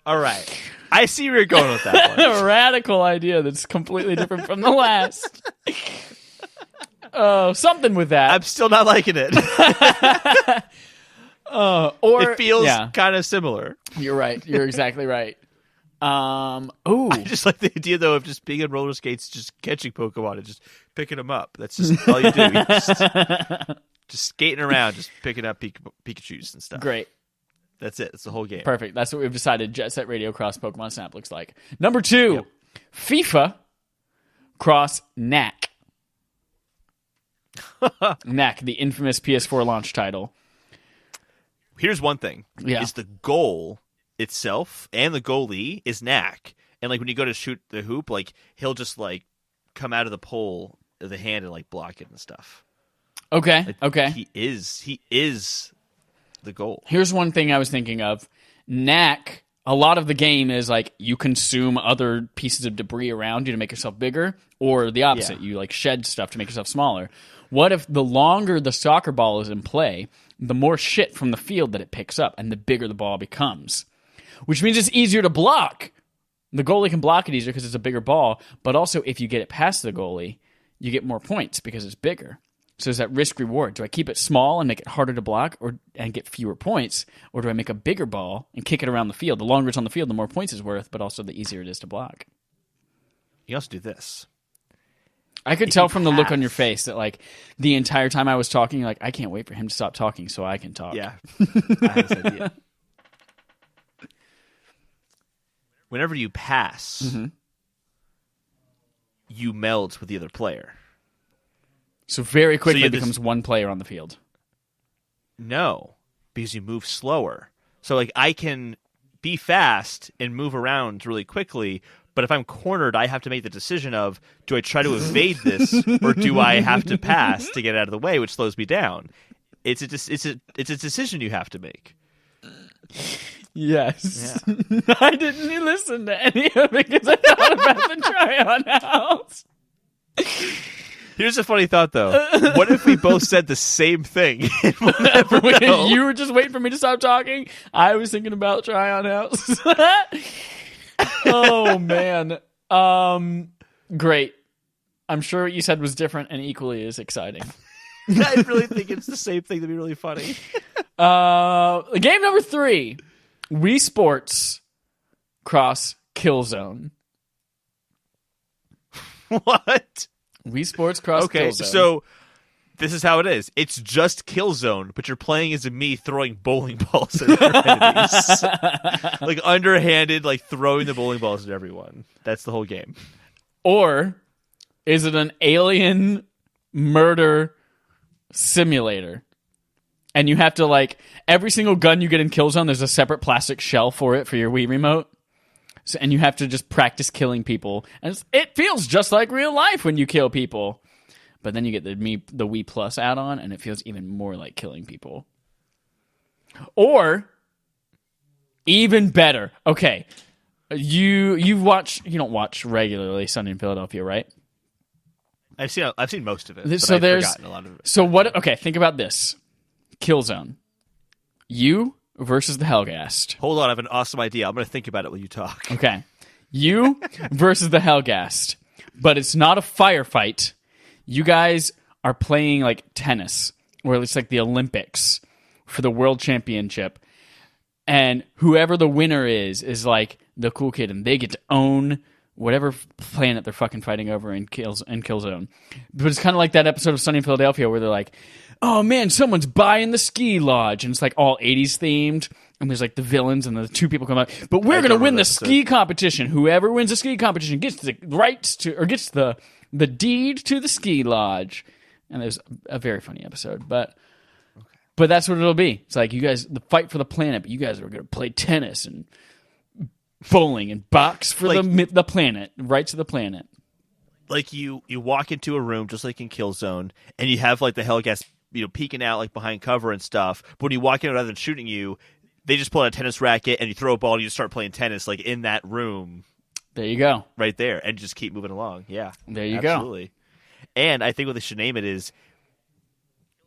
All right. I see where you're going with that one. A radical idea that's completely different from the last. Oh, something with that. I'm still not liking it. Or it feels kind of similar. You're right. You're exactly right. I just like the idea, though, of just being on roller skates, just catching Pokemon and just picking them up. That's just all you do. You just skating around, just picking up Pikachus and stuff. Great. That's it. That's the whole game. Perfect. That's what we've decided Jet Set Radio Cross Pokemon Snap looks like. Number 2, FIFA Cross Knack. Knack, the infamous PS4 launch title. Here's one thing. Yeah. Is the goal itself and the goalie is Knack. And like when you go to shoot the hoop, like he'll just like come out of the pole of the hand and like block it and stuff. Okay. Like, okay. He is the goal. Here's one thing I was thinking of. Knack, a lot of the game is like you consume other pieces of debris around you to make yourself bigger, or the opposite. You like shed stuff to make yourself smaller. What if the longer the soccer ball is in play, the more shit from the field that it picks up, and the bigger the ball becomes? Which means it's easier to block. The goalie can block it easier because it's a bigger ball, but also if you get it past the goalie, you get more points because it's bigger. So there's that risk-reward. Do I keep it small and make it harder to block and get fewer points, or do I make a bigger ball and kick it around the field? The longer it's on the field, the more points it's worth, but also the easier it is to block. You also do this. I could tell from the look on your face that, like, the entire time I was talking, you're like, I can't wait for him to stop talking so I can talk. Yeah. I have this idea. Whenever you pass, you meld with the other player. So very quickly it becomes one player on the field. No, because you move slower. So, like, I can be fast and move around really quickly, but if I'm cornered, I have to make the decision of, do I try to evade this, or do I have to pass to get out of the way, which slows me down? It's a decision you have to make. Yes. Yeah. I didn't listen to any of it because I thought about the try-on house. Here's a funny thought, though. What if we both said the same thing? And we'll never know? You were just waiting for me to stop talking. I was thinking about try-on house. Oh, man. Great. I'm sure what you said was different and equally as exciting. I really think it's the same thing to be really funny. Game number 3. Wii Sports Cross Killzone. What? Wii Sports Cross Killzone. Okay, so this is how it is. It's just Killzone, but you're playing as me throwing bowling balls at enemies. Like underhanded, like throwing the bowling balls at everyone. That's the whole game. Or is it an alien murder simulator? And you have to, like, every single gun you get in Killzone, there's a separate plastic shell for it for your Wii remote. So, and you have to just practice killing people. And it feels just like real life when you kill people. But then you get the Wii Plus add-on, and it feels even more like killing people. Or, even better. Okay, you don't watch regularly Sunday in Philadelphia, right? I've seen most of it. But So I've forgotten a lot of it. So what? Okay, think about this. Killzone. You versus the Hellgast. Hold on, I have an awesome idea. I'm going to think about it while you talk. Okay. You versus the Hellgast. But it's not a firefight. You guys are playing like tennis, or at least like the Olympics for the World Championship. And whoever the winner is like the cool kid, and they get to own whatever planet they're fucking fighting over in Killzone. But it's kind of like that episode of Sunny in Philadelphia where they're like, oh man, someone's buying the ski lodge. And it's like all 80s themed. And there's like the villains and the two people come out. But we're going to win the ski competition. Whoever wins the ski competition gets the rights to, or gets the deed to the ski lodge. And there's a very funny episode. But that's what it'll be. It's like you guys, the fight for the planet, but you guys are going to play tennis and bowling and box for the planet, rights to the planet. Like you walk into a room just like in Killzone, and you have like the Hellgast, peeking out like behind cover and stuff. But when you walk in, rather than shooting you, they just pull out a tennis racket and you throw a ball and you start playing tennis like in that room. There you go. right there, and just keep moving along. Yeah, There you go. absolutely. And I think what they should name it is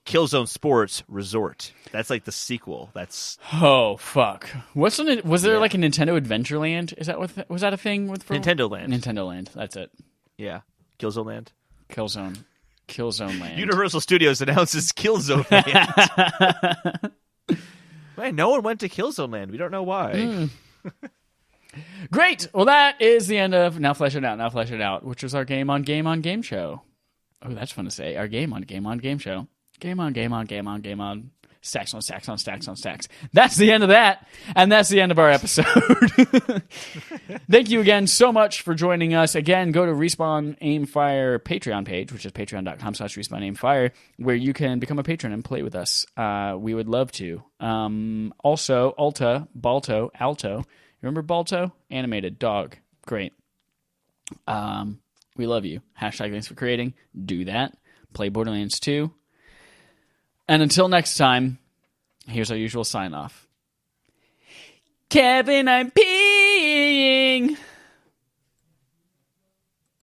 Killzone Sports Resort. That's like the sequel. That's Oh fuck! Was there like a Nintendo Adventureland? Is that was that a thing with Nintendo Land. Nintendo Land. That's it. Yeah, Killzone Land. Killzone Land. Universal Studios announces Killzone Land. Man, no one went to Killzone Land. We don't know why. Great. Well, that is the end of Now Flesh It Out, which was our game on game show. Oh, that's fun to say. Our game on game show. Game on. Stacks on stacks on stacks on stacks. That's the end of that. And that's the end of our episode. Thank you again so much for joining us. Again, go to Respawn Aimfire Patreon page, which is patreon.com/RespawnAimFire, where you can become a patron and play with us. We would love to. Also, Alto. Remember Balto? Animated dog. Great. We love you. Hashtag thanks for creating. Do that. Play Borderlands 2. And until next time, here's our usual sign off. Kevin, I'm peeing.